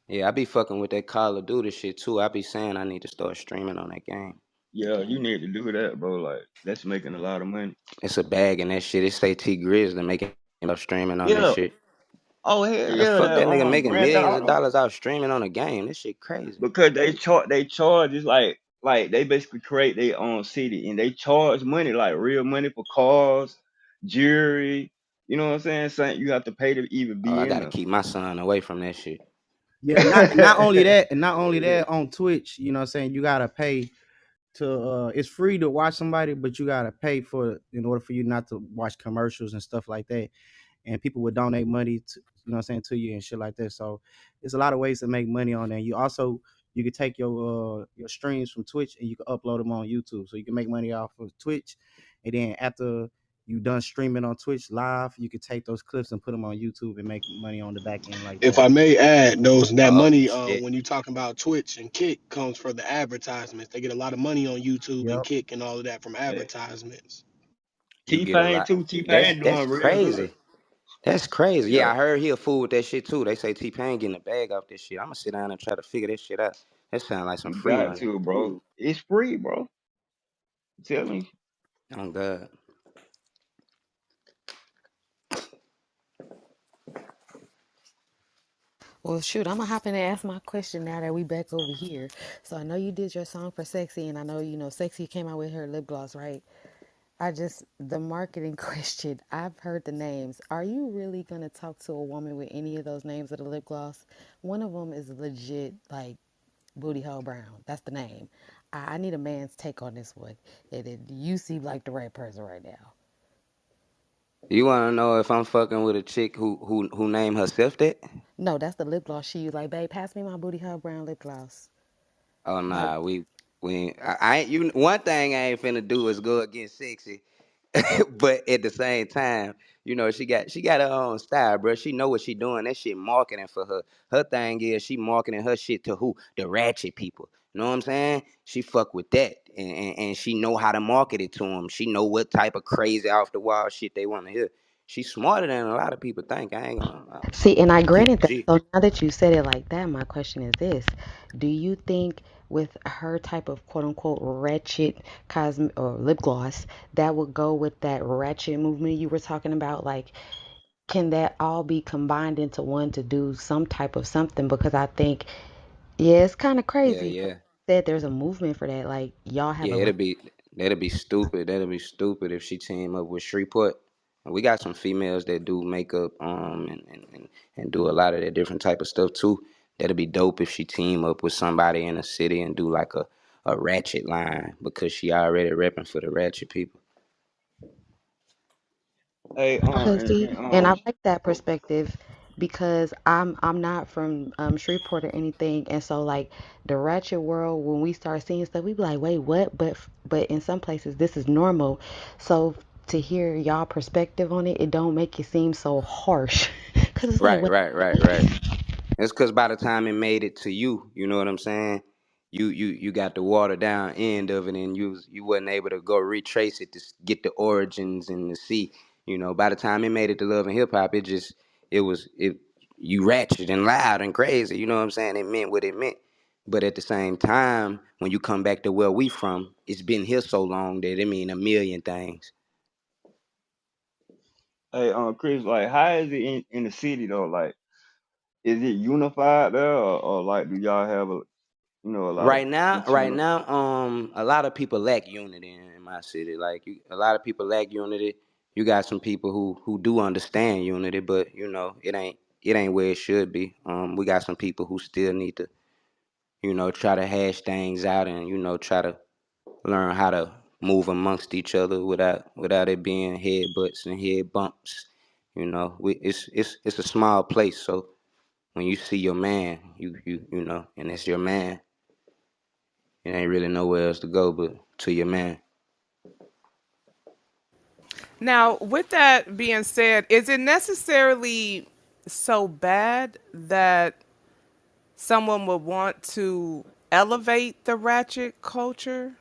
Yeah, I be fucking with that Call of Duty shit too. I be saying I need to start streaming on that game. Yeah, you need to do that, bro. Like that's making a lot of money. It's a bag and that shit. It say T Grizzly making streaming on this Yeah. shit. Oh hell How the yeah, fuck that that nigga making Grand Theft millions of Auto. dollars out streaming on a game? This shit crazy. Because they charge is like they basically create their own city and they charge money like real money for cars, jewelry. You know what I'm saying? Something you have to pay to even Oh, be I in gotta there. keep my son away from that shit. Yeah, not only that, and not only that on Twitch, you know what I'm saying, you gotta pay to it's free to watch somebody, but you gotta pay for in order for you not to watch commercials and stuff like that. And people would donate money to, you know what I'm saying, to you and shit like that. So there's a lot of ways to make money on that. You could take your streams from Twitch and you can upload them on YouTube. So you can make money off of Twitch, and then after you done streaming on Twitch live, you could take those clips and put them on YouTube and make money on the back end like If that. I may add, those that Oh money shit. when you talking about Twitch and Kick comes from the advertisements. They get a lot of money on YouTube and Yep. Kick and all of that from Yeah. advertisements. You get a T-Pain lot. too. That's T-Pain that's doing real good. crazy. That's crazy. Yeah. Yeah, I heard he a fool with that shit too. They say T Pain getting a bag off this shit. I'm gonna sit down and try to figure this shit out. That sound like some You free got money. to, bro. It's free, bro. Tell me. Oh god. Well, shoot, I'm gonna hop in and ask my question now that we back over here. So I know you did your song for Sexy, and I know Sexy came out with her lip gloss, right? The marketing question. I've heard the names. Are you really gonna talk to a woman with any of those names of the lip gloss? One of them is legit like Booty Hole Brown. That's the name. I need a man's take on this one. You seem like the right person right now. You wanna know if I'm fucking with a chick who named herself that? No, that's the lip gloss she used. Like, babe, pass me my Booty Hole Brown lip gloss. Oh Like, nah, we ain't, I ain't you. One thing I ain't finna do is go against sexy, but at the same time, she got her own style, bro. She know what she doing. That shit marketing for her. Her thing is she marketing her shit to who? The ratchet people. You know what I'm saying? She fuck with that, and she know how to market it to them. She know what type of crazy off the wall shit they want to hear. She's smarter than a lot of people think. I ain't gonna see, and I keep granted it that. G. So now that you said it like that, my question is this: do you think with her type of quote unquote ratchet cosme or lip gloss that would go with that ratchet movement you were talking about? Like, can that all be combined into one to do some type of something? Because I think, yeah, it's kind of Yeah, crazy. yeah. That there's a movement for that. Like, y'all have Yeah, a that'd be stupid. That'd be stupid if she team up with Shreveport. And we got some females that do makeup and do a lot of that different type of stuff too. That'd be dope if she team up with somebody in the city and do like a ratchet line because she already repping for the ratchet people. Hey, Okay, see, and I like that oh, perspective because I'm not from Shreveport or anything, and so like the ratchet world, when we start seeing stuff, we be like, wait, what? But in some places this is normal. So to hear y'all perspective on it, it don't make it seem so harsh because it's like, Right, wait, right, right, right. It's because by the time it made it to you, you know what I'm saying? You got the watered down end of it, and you wasn't able to go retrace it to get the origins and to see. By the time it made it to Love and Hip Hop, it you ratchet and loud and crazy. You know what I'm saying? It meant what it meant. But at the same time, when you come back to where we from, it's been here so long that it mean a million things. hey, Chris, like, how is it in the city though? Like, is it unified there, or like, do y'all have a lot of Right now, each right unit? now, a lot of people lack unity in my city. Like a lot of people lack unity. You got some people who do understand unity, but it ain't where it should be. We got some people who still need to try to hash things out and try to learn how to move amongst each other without it being head butts and head bumps. It's a small place, so when you see your man, and it's your man. It ain't really nowhere else to go but to your man. Now, with that being said, is it necessarily so bad that someone would want to elevate the ratchet culture,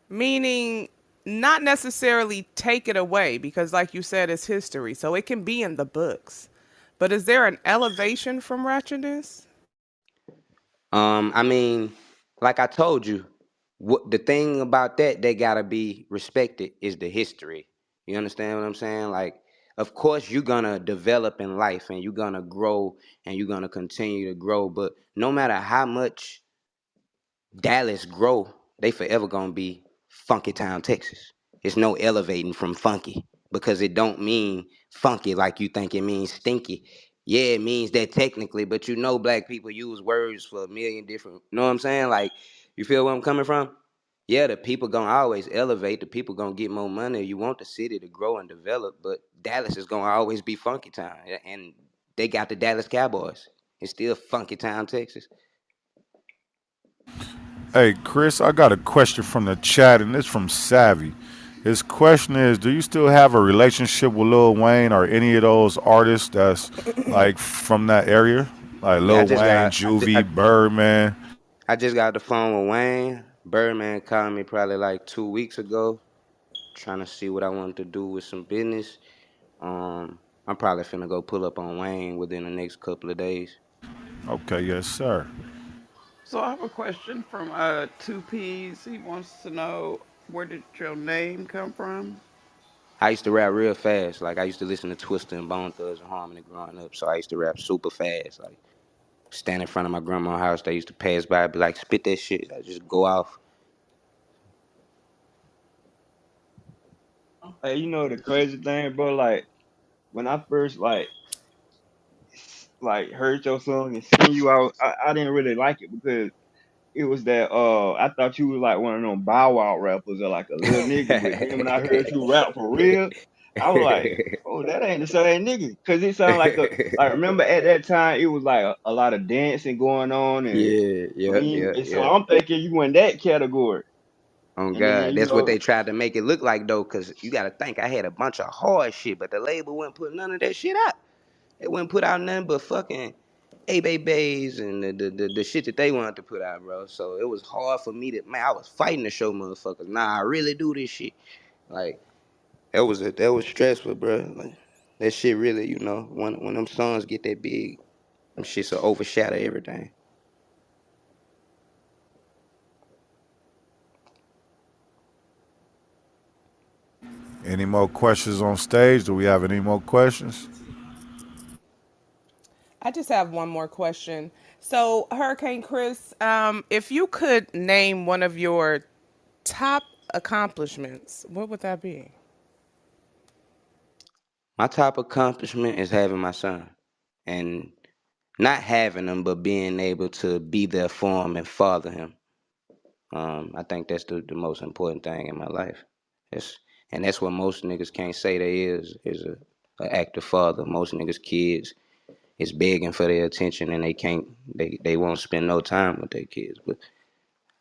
meaning not necessarily take it away because like you said it's history, so it can be in the books. But is there an elevation from ratchetness? I mean, like I told you, what the thing about that they gotta be respected is the history. You understand what I'm saying? Like, of course you're gonna develop in life and you're gonna grow and you're gonna continue to grow, but no matter how much Dallas grow, they forever gonna be Funky Town, Texas. It's no elevating from funky because it don't mean funky like you think it means stinky. Yeah, it means that technically, but you know black people use words for a million different, you know what I'm saying? Like, you feel where I'm coming from? Yeah, the people gonna always elevate, the people gonna get more money. You want the city to grow and develop, but Dallas is gonna always be Funky Town. And they got the Dallas Cowboys. It's still Funky Town, Texas. Hey, Chris, I got a question from the chat, and it's from Savvy. His question is, do you still have a relationship with Lil Wayne or any of those artists that's like from that area? Like Yeah, Lil Wayne, Juvie, Birdman. I just got the phone with Wayne. Birdman called me probably like 2 weeks ago, trying to see what I wanted to do with some business. I'm probably finna go pull up on Wayne within the next couple of days. Okay, yes, sir. So I have a question from Two Ps. He wants to know, where did your name come from? I used to rap real fast. Like I used to listen to Twista and Bone Thugs and Harmony growing up, so I used to rap super fast. Like stand in front of my grandma's house, they used to pass by, be like, "Spit that shit." I just go off. Hey, you know the crazy thing, bro? Like when I first like heard your song and seen you out, I didn't really like it because it was that I thought you was like one of them Bow Wow rappers or like a little nigga. But then when I heard you rap for real, I was like, oh, that ain't the same nigga. Cause it sounded like a like remember at that time it was like a lot of dancing going on and Yeah, yeah, lean. yeah, And so yeah. I'm thinking you in that category. Oh And then God, you that's what know, they tried to make it look like though, cause you gotta think I had a bunch of hard shit, but the label wouldn't put none of that shit out. They wouldn't put out nothing but fucking A-Bays and the shit that they wanted to put out, bro. So it was hard for me to, man, I was fighting to show motherfuckers, nah, I really do this shit. Like that was stressful, bro. Like that shit really, when them songs get that big, them shits will overshadow everything. Any more questions on stage? Do we have any more questions? I just have one more question. So, Hurricane Chris, if you could name one of your top accomplishments, what would that be? My top accomplishment is having my son. And not having him, but being able to be there for him and father him. I think that's the most important thing in my life. That's and that's what most niggas can't say they is a active father. Most niggas kids is begging for their attention and they won't spend no time with their kids. But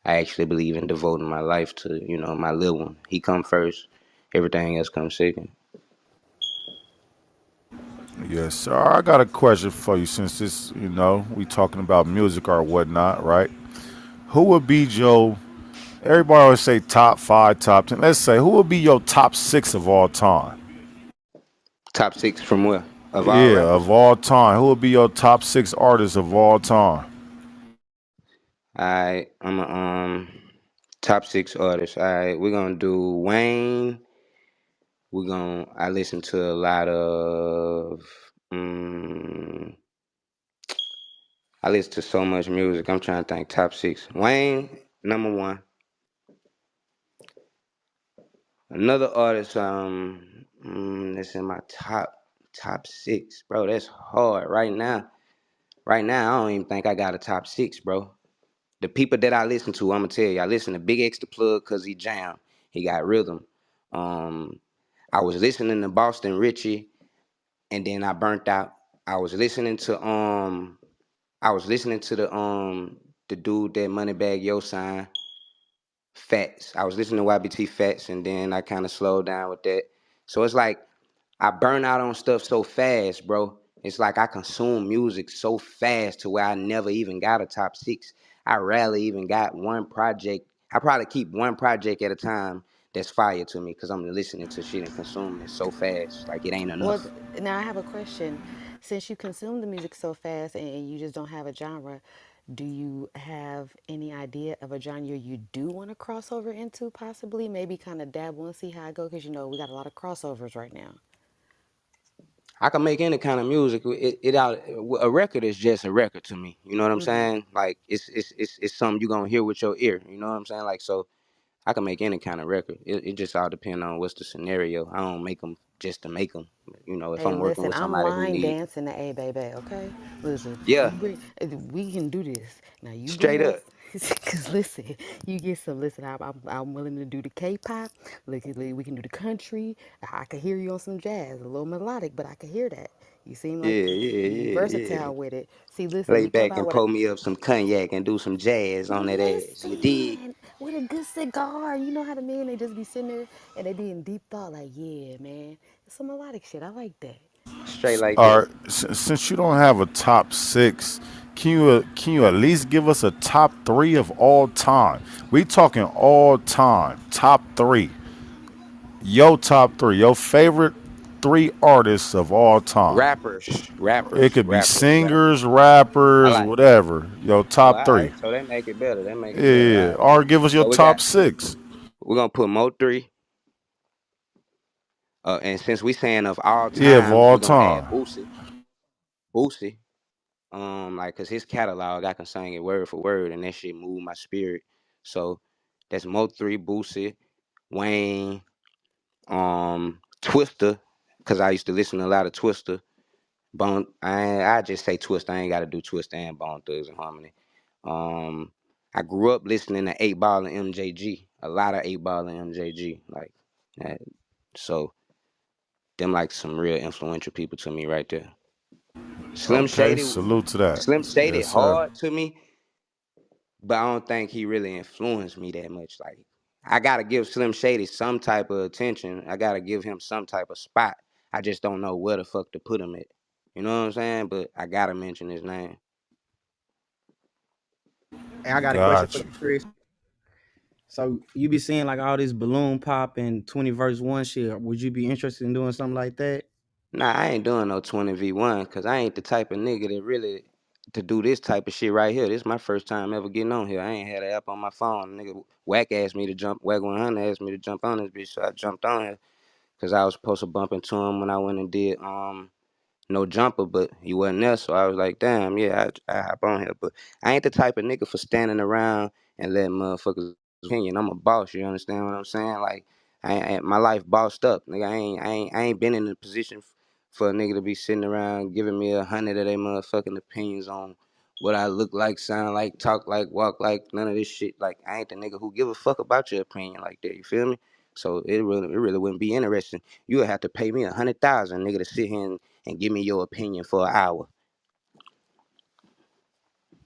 I actually believe in devoting my life to, my little one. He come first, everything else comes second. Yes, sir. I got a question for you since this, we talking about music or whatnot, right? Who would be your, everybody always say top five, top 10. Let's say, who would be your top six of all time? Top six from where? Of all Yeah, of rappers? all time. Who would be your top six artists of all time? I'm a top six artists. Alright, we're gonna do Wayne. I listen to a lot of um, I listen to so much music. I'm trying to think top six. Wayne, number one. Another artist, that's in my top six, bro. That's hard right now. Right now, I don't even think I got a top six, bro. The people that I listen to, I'm gonna tell you, I listen to Big X the Plug cause he jam. He got rhythm. Um, I was listening to Boston Richie, and then I burnt out. I was listening to the dude that Moneybag Yo signed, Fats. I was listening to YBT Fats, and then I kind of slowed down with that. So it's like I burn out on stuff so fast, bro. It's like I consume music so fast to where I never even got a top six. I rarely even got one project. I probably keep one project at a time that's fire to me because I'm listening to shit and consuming it so fast. Like it ain't Well, enough. now I have a question. Since you consume the music so fast and you just don't have a genre, do you have any idea of a genre you do want to cross over into possibly? Maybe kind of dabble and see how it goes? Because you know we got a lot of crossovers right now. I can make any kind of music. It out a record is just a record to me. You know what I'm saying? Like it's something you gonna hear with your ear. You know what I'm saying? Like so, I can make any kind of record. It just all depends on what's the scenario. I don't make them just to make them. You know, if Hey, I'm working listen, with I'm somebody who line need, dancing to A Baby, okay? Listen, you yeah, bring, we can do this. Now you bring straight us, up, cause listen, you get some. Listen, I'm willing to do the K-pop. Look, we can do the country. I can hear you on some jazz, a little melodic, but I can hear that. You seem yeah, like yeah, you yeah, yeah. versatile with it. See, listen, Lay we come back out and with a pour me up some cognac and do some jazz on that ass. You dig? listen with a good cigar. You know how the men they just be sitting there and they be in deep thought, like, yeah, man, it's some melodic shit. I like that. Straight like that. Or since you don't have a top six, can you at least give us a top three of all time? We talking all time, top three. Your top three, your favorite three artists of all time. Rappers, It rappers, could be rappers, singers, rappers. I rappers, like. whatever. Your Oh, top all three. right. So they make it better. They make it better. Yeah. All right. Or give us your So we got. top six. We're gonna put Mo three. And since we saying of all Yeah, of times, all we gonna add time. Boosie. Boosie. Like, cause his catalog, I can sing it word for word, and that shit moved my spirit. So that's Mo three, Boosie, Wayne, Twister, cause I used to listen to a lot of Twister. Bone, I just say Twister. I ain't got to do Twister and Bone Thugs and Harmony. Um, I grew up listening to Eight Ball and MJG, a lot of Eight Ball and MJG, like that. So them like some real influential people to me right there. Slim Okay, Shady, salute to that. Slim Shady Yes, sir. hard to me, but I don't think he really influenced me that much. Like I gotta give Slim Shady some type of attention. I gotta give him some type of spot. I just don't know where the fuck to put him at. You know what I'm saying? But I gotta mention his name. Hey, I got a question for Got you. you, Chris. So you be seeing like all this balloon pop and 20 verse one shit. Would you be interested in doing something like that? Nah, I ain't doing no 20v1 because I ain't the type of nigga that really to do this type of shit right here. This is my first time ever getting on here. I ain't had an app on my phone. Nigga, Wack asked me to jump. Wack 100 asked me to jump on this bitch, so I jumped on here because I was supposed to bump into him when I went and did no jumper, but he wasn't there. So I was like, damn, yeah, I hop on here. But I ain't the type of nigga for standing around and letting motherfuckers opinion. I'm a boss. You understand what I'm saying? Like, my life bossed up, nigga. I ain't been in a position for a nigga to be sitting around giving me 100 of their motherfucking opinions on what I look like, sound like, talk like, walk like, none of this shit. Like, I ain't the nigga who give a fuck about your opinion like that. You feel me? So it really wouldn't be interesting. You would have to pay me 100,000, nigga, to sit here and give me your opinion for an hour.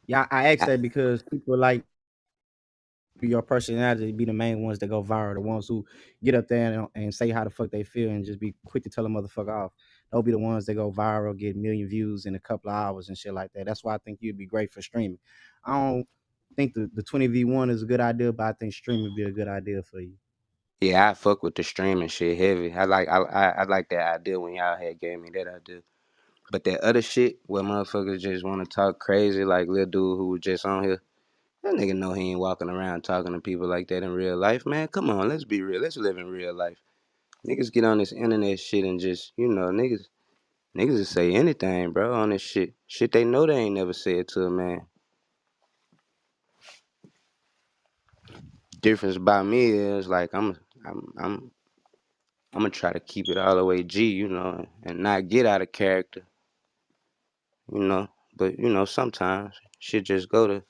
Yeah, I asked I, that because people like your personality be the main ones that go viral, the ones who get up there and say how the fuck they feel and just be quick to tell a motherfucker off. They'll be the ones that go viral, get 1 million views in a couple of hours and shit like that. That's why I think you'd be great for streaming. I don't think the 20v1 is a good idea, but I think streaming would be a good idea for you. yeah, I fuck with the streaming shit heavy. I like that idea when y'all had gave me that idea. But that other shit where motherfuckers just want to talk crazy, like little dude who was just on here, that nigga know he ain't walking around talking to people like that in real life, man. Come on, let's be real. Let's live in real life. Niggas get on this internet shit and just, niggas will say anything, bro, on this shit. Shit they know they ain't never said to a man. Difference about me is like I'm gonna try to keep it all the way G, and not get out of character, you know. But sometimes shit just go to.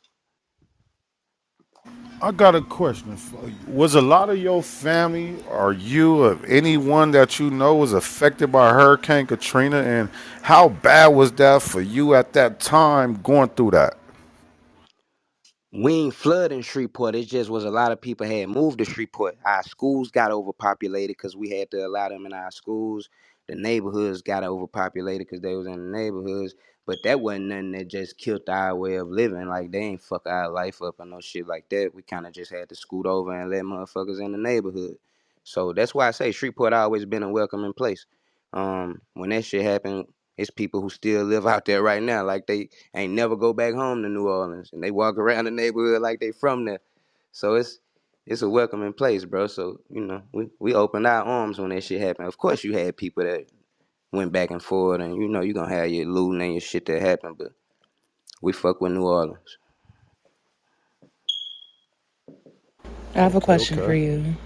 I got a question for you. Was a lot of your family or you or anyone that you know was affected by Hurricane Katrina, and how bad was that for you at that time going through that? We ain't flood in Shreveport. It just was a lot of people had moved to Shreveport. Our schools got overpopulated because we had to allow them in our schools. the neighborhoods got overpopulated because they was in the neighborhoods. But that wasn't nothing that just killed our way of living. Like they ain't fuck our life up or no shit like that. We kind of just had to scoot over and let motherfuckers in the neighborhood. So that's why I say Shreveport always been a welcoming place. When that shit happened, it's people who still live out there right now, like they ain't never go back home to New Orleans, and they walk around the neighborhood like they from there. So it's a welcoming place, bro. So we opened our arms when that shit happened. Of course, you had people that went back and forth, and you gonna have your looting and your shit that happened, but we fuck with New Orleans. I have a Okay, question for okay. you.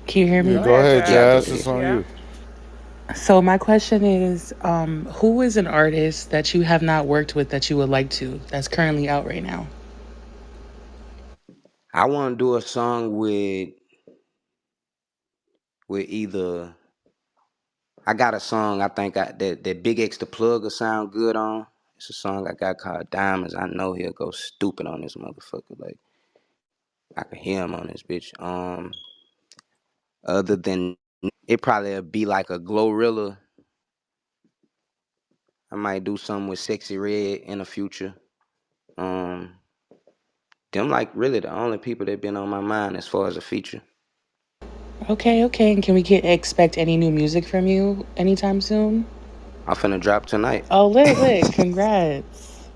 Can you hear Yeah, me? Go go ahead, ahead, Yeah, Jazz. go Jazz. It's ahead. on Yeah. you. So my question is, who is an artist that you have not worked with that you would like to? That's currently out right now. I want to do a song with either. I got a song I think that Big X the Plug will sound good on. It's a song I got called Diamonds. I know he'll go stupid on this motherfucker. Like I can hear him on this bitch. Other than it probably be like a Glorilla. I might do something with Sexy Red in the future. Um, them like really the only people that been on my mind as far as a feature. Okay, okay. And can we get expect any new music from you anytime soon? I'm finna drop tonight. Oh, lit. Congrats.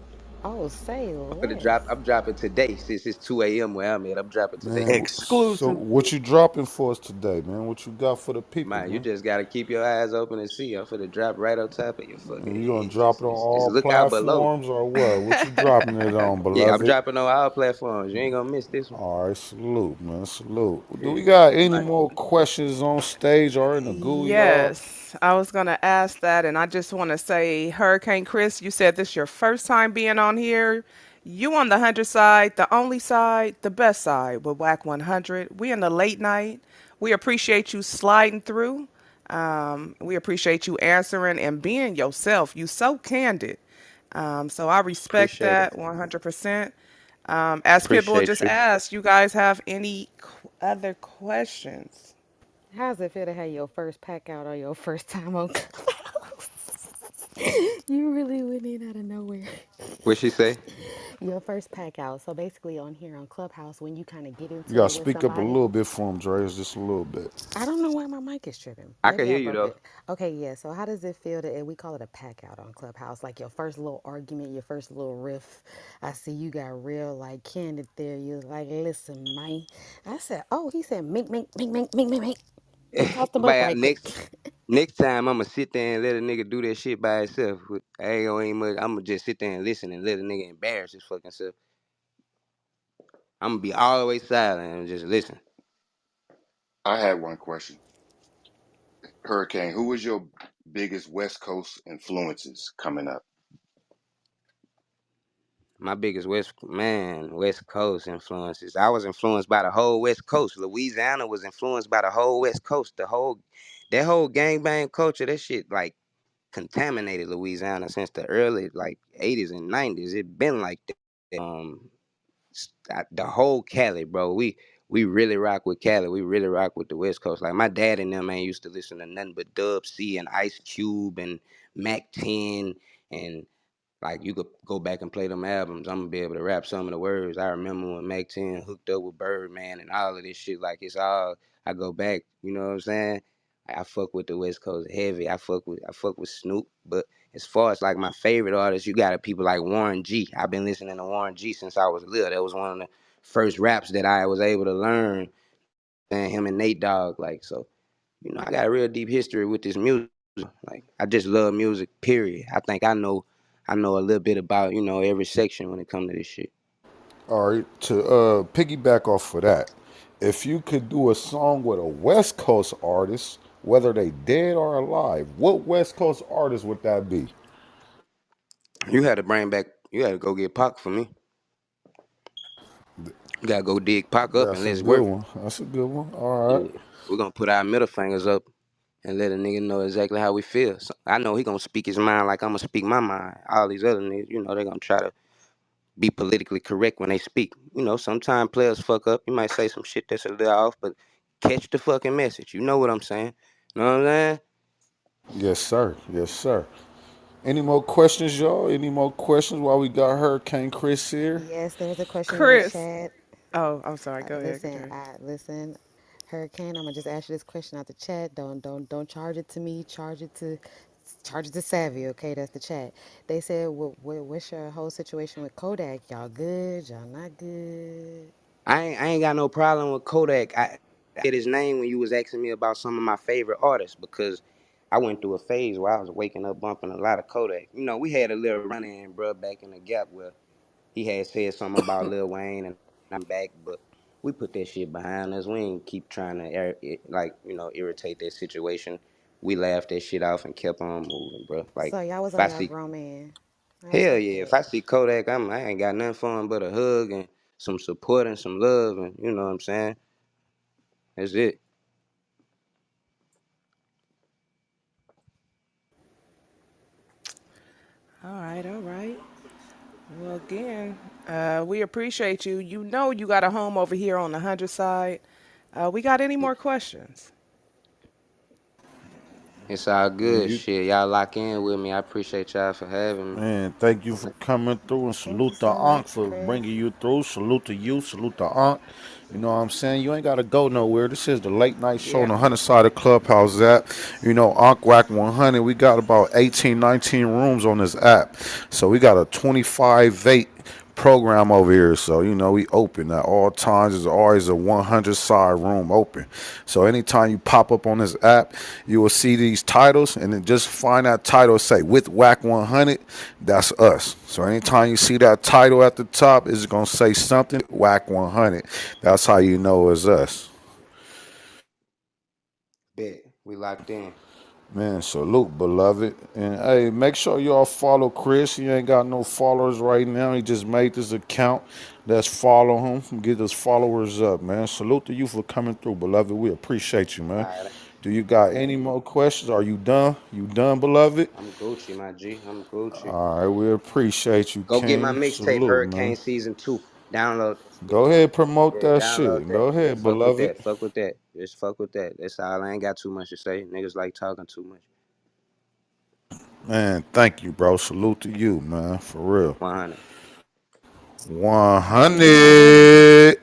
Oh, say I'm finna less. drop. I'm dropping today since it's 2 a.m. where I'm at. I'm dropping today. Man, so Exclusive. what you dropping for us today, man? What you got for the people, Man, you man? just gotta keep your eyes open and see. I'm finna drop right on top of your fucking And you gonna head. drop it on Just all look out below. platforms or what? What you dropping it on, Yeah, I'm beloved? dropping on all platforms. You ain't gonna miss this one. All right, salute, man, salute. Do we Yeah, got any like more questions on stage or in the goo, y'all? Yes, I was gonna ask that, and I just want to say, Hurricane Chris, you said this your first time being on here. You on the 100 side, the only side, the best side with Whack 100. We in the late night. We appreciate you sliding through. We appreciate you answering and being yourself. You so candid. So I respect appreciate it. that 100%. As Pitbull Appreciate just you. asked, you guys have any other questions? How's it feel to have your first pack out or your first time on Clubhouse? You really went in out of nowhere. What she say? Your first pack out. So basically, on here on Clubhouse, when you kind of get You into gotta it with speak up a somebody, little bit for him, Dre. Just a little bit. I don't know why my mic is tripping. I can Maybe hear I you broke though. it. Okay, yeah. So how does it feel to, we call it a pack out on Clubhouse, like your first little argument, your first little riff. I see you got real like candid there. You like, listen, man. I said, oh, he said, mink, mink, mink, mink, mink, mink, mink. He tossed them up But right quick. next time I'ma sit there and let a nigga do that shit by himself. I ain't gonna ain't much. I'ma just sit there and listen and let a nigga embarrass his fucking self. I'ma be all the way silent and just listen. I had one question. Hurricane, who was your biggest West Coast influences coming up? My biggest West Coast influences. I was influenced by the whole West Coast. Louisiana was influenced by the whole West Coast. That whole gangbang culture, that shit like contaminated Louisiana since the early like 80s and 90s. It been like that. The whole Cali, bro. We really rock with Cali. We really rock with the West Coast. Like my dad and them man used to listen to nothing but Dub C and Ice Cube and Mac 10 and like you could go back and play them albums. I'm gonna be able to rap some of the words. I remember when Mac 10 hooked up with Birdman and all of this shit. Like it's all I go back, you know what I'm saying? I fuck with the West Coast heavy. I fuck with Snoop. But as far as like my favorite artists, you got people like Warren G. I've been listening to Warren G since I was little. That was one of the first raps that I was able to learn. And him and Nate Dogg, like so. I got a real deep history with this music. Like I just love music, period. I think I know a little bit about, every section when it comes to this shit. All right, to piggyback off of that, if you could do a song with a West Coast artist, whether they dead or alive, what West Coast artist would that be? You had to go get Pac for me. You gotta go dig Pac up and That's a let's good work. one. That's a good one. All right. Yeah. We're gonna put our middle fingers up and let a nigga know exactly how we feel. So I know he gonna speak his mind like I'm gonna speak my mind. All these other niggas, they gonna try to be politically correct when they speak. Sometimes players fuck up. You might say some shit that's a little off, but catch the fucking message. You know what I'm saying? Know what I'm saying? Yes, sir. Yes, sir. Any more questions, y'all? Any more questions while we got Hurricane Chris here? Yes, there's a question in the Chris. chat. Oh, I'm sorry. Go ahead, Listen, continue. Hurricane. I'm gonna just ask you this question out the chat. Don't charge it to me. Charge it to Savvy. Okay, that's the chat. They said, what's your whole situation with Kodak? Y'all good? Y'all not good? I ain't got no problem with Kodak. I said his name when you was asking me about some of my favorite artists because I went through a phase where I was waking up bumping a lot of Kodak. You know, we had a little run in, bro, back in the gap where he had said something about Lil Wayne and I'm back, but we put that shit behind us. We ain't keep trying to irritate that situation. We laughed that shit off and kept on moving, bro. Like So y'all was if on I y'all see grown man. I hell respect yeah, that. if I see Kodak, I ain't got nothing for him but a hug and some support and some love and you know what I'm saying? That's it. All right, all right. Well, again, we appreciate you. You know you got a home over here on the 100 side. We got any more questions? It's all Man, good. you Shit, y'all lock in with me. I appreciate y'all for having me. Man, thank you for coming through and Thank you salute the so Ankh much, for Chris. bringing you through. Salute to you, salute the Ankh. You know what I'm saying? You ain't got to go nowhere. This is the late night show on Yeah. the 100 side of Clubhouse app. You know, Ankh Wack 100. We got about 18, 19 rooms on this app. So we got a 25 vape program over here. So, you know, we open at all times. There's always a 100 side room open. So anytime you pop up on this app, you will see these titles and then just find that title, say with Wack 100, that's us. So anytime you see that title at the top, it's going to say something Wack 100. That's how you know it's us. Bet. We locked in. Man, salute, beloved. And hey, make sure y'all follow Chris. He ain't got no followers right now. He just made this account. Let's follow him. Get his followers up, man. Salute to you for coming through, beloved. We appreciate you, man. All right. Do you got any more questions? Are you done? You done, beloved? I'm Gucci, my G. I'm Gucci. All right, we appreciate you, Go get my King. mixtape, Salute, man. Hurricane Season 2. Download that shit. Go ahead, promote Yeah, that download shit. that. Go Yeah, ahead, fuck with beloved. that. Fuck with that. Just fuck with that. That's all. I ain't got too much to say. Niggas like talking too much. Man, thank you, bro. Salute to you, man. For real. 100. 100.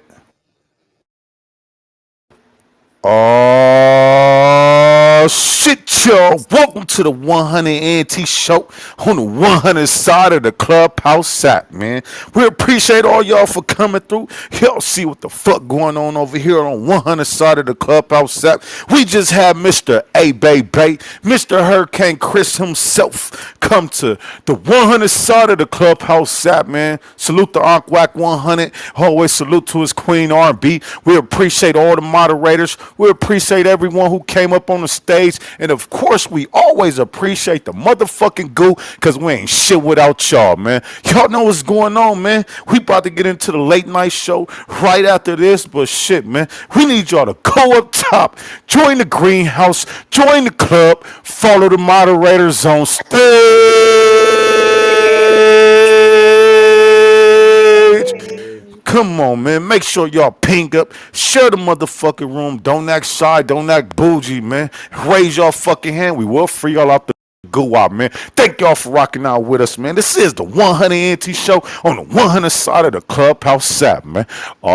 Oh shit, y'all. Welcome to the 100 NT show on the 100 side of the Clubhouse app, man. We appreciate all y'all for coming through. Y'all see what the fuck going on over here on 100 side of the Clubhouse app. We just had Mr. A Bay Bay, Mr. Hurricane Chris himself come to the 100 side of the Clubhouse app, man. Salute the Aquac 100. Always salute to his queen R&B. We appreciate all the moderators. We appreciate everyone who came up on the stage. And of course, we always appreciate the motherfucking goo because we ain't shit without y'all, man. Y'all know what's going on, man. We about to get into the late night show right after this. But shit, man, we need y'all to go up top, join the greenhouse, join the club, follow the moderators on stage. Come on, man. Make sure y'all ping up. Share the motherfucking room. Don't act shy. Don't act bougie, man. Raise y'all fucking hand. We will free y'all out the go out, man. Thank y'all for rocking out with us, man. This is the 100 NT show on the 100 side of the Clubhouse app, man. Oh,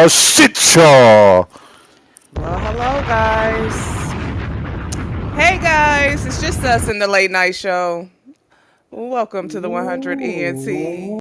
shit, y'all. Well, hello, guys. Hey, guys. It's just us in the late night show. Welcome to the 100 ENT.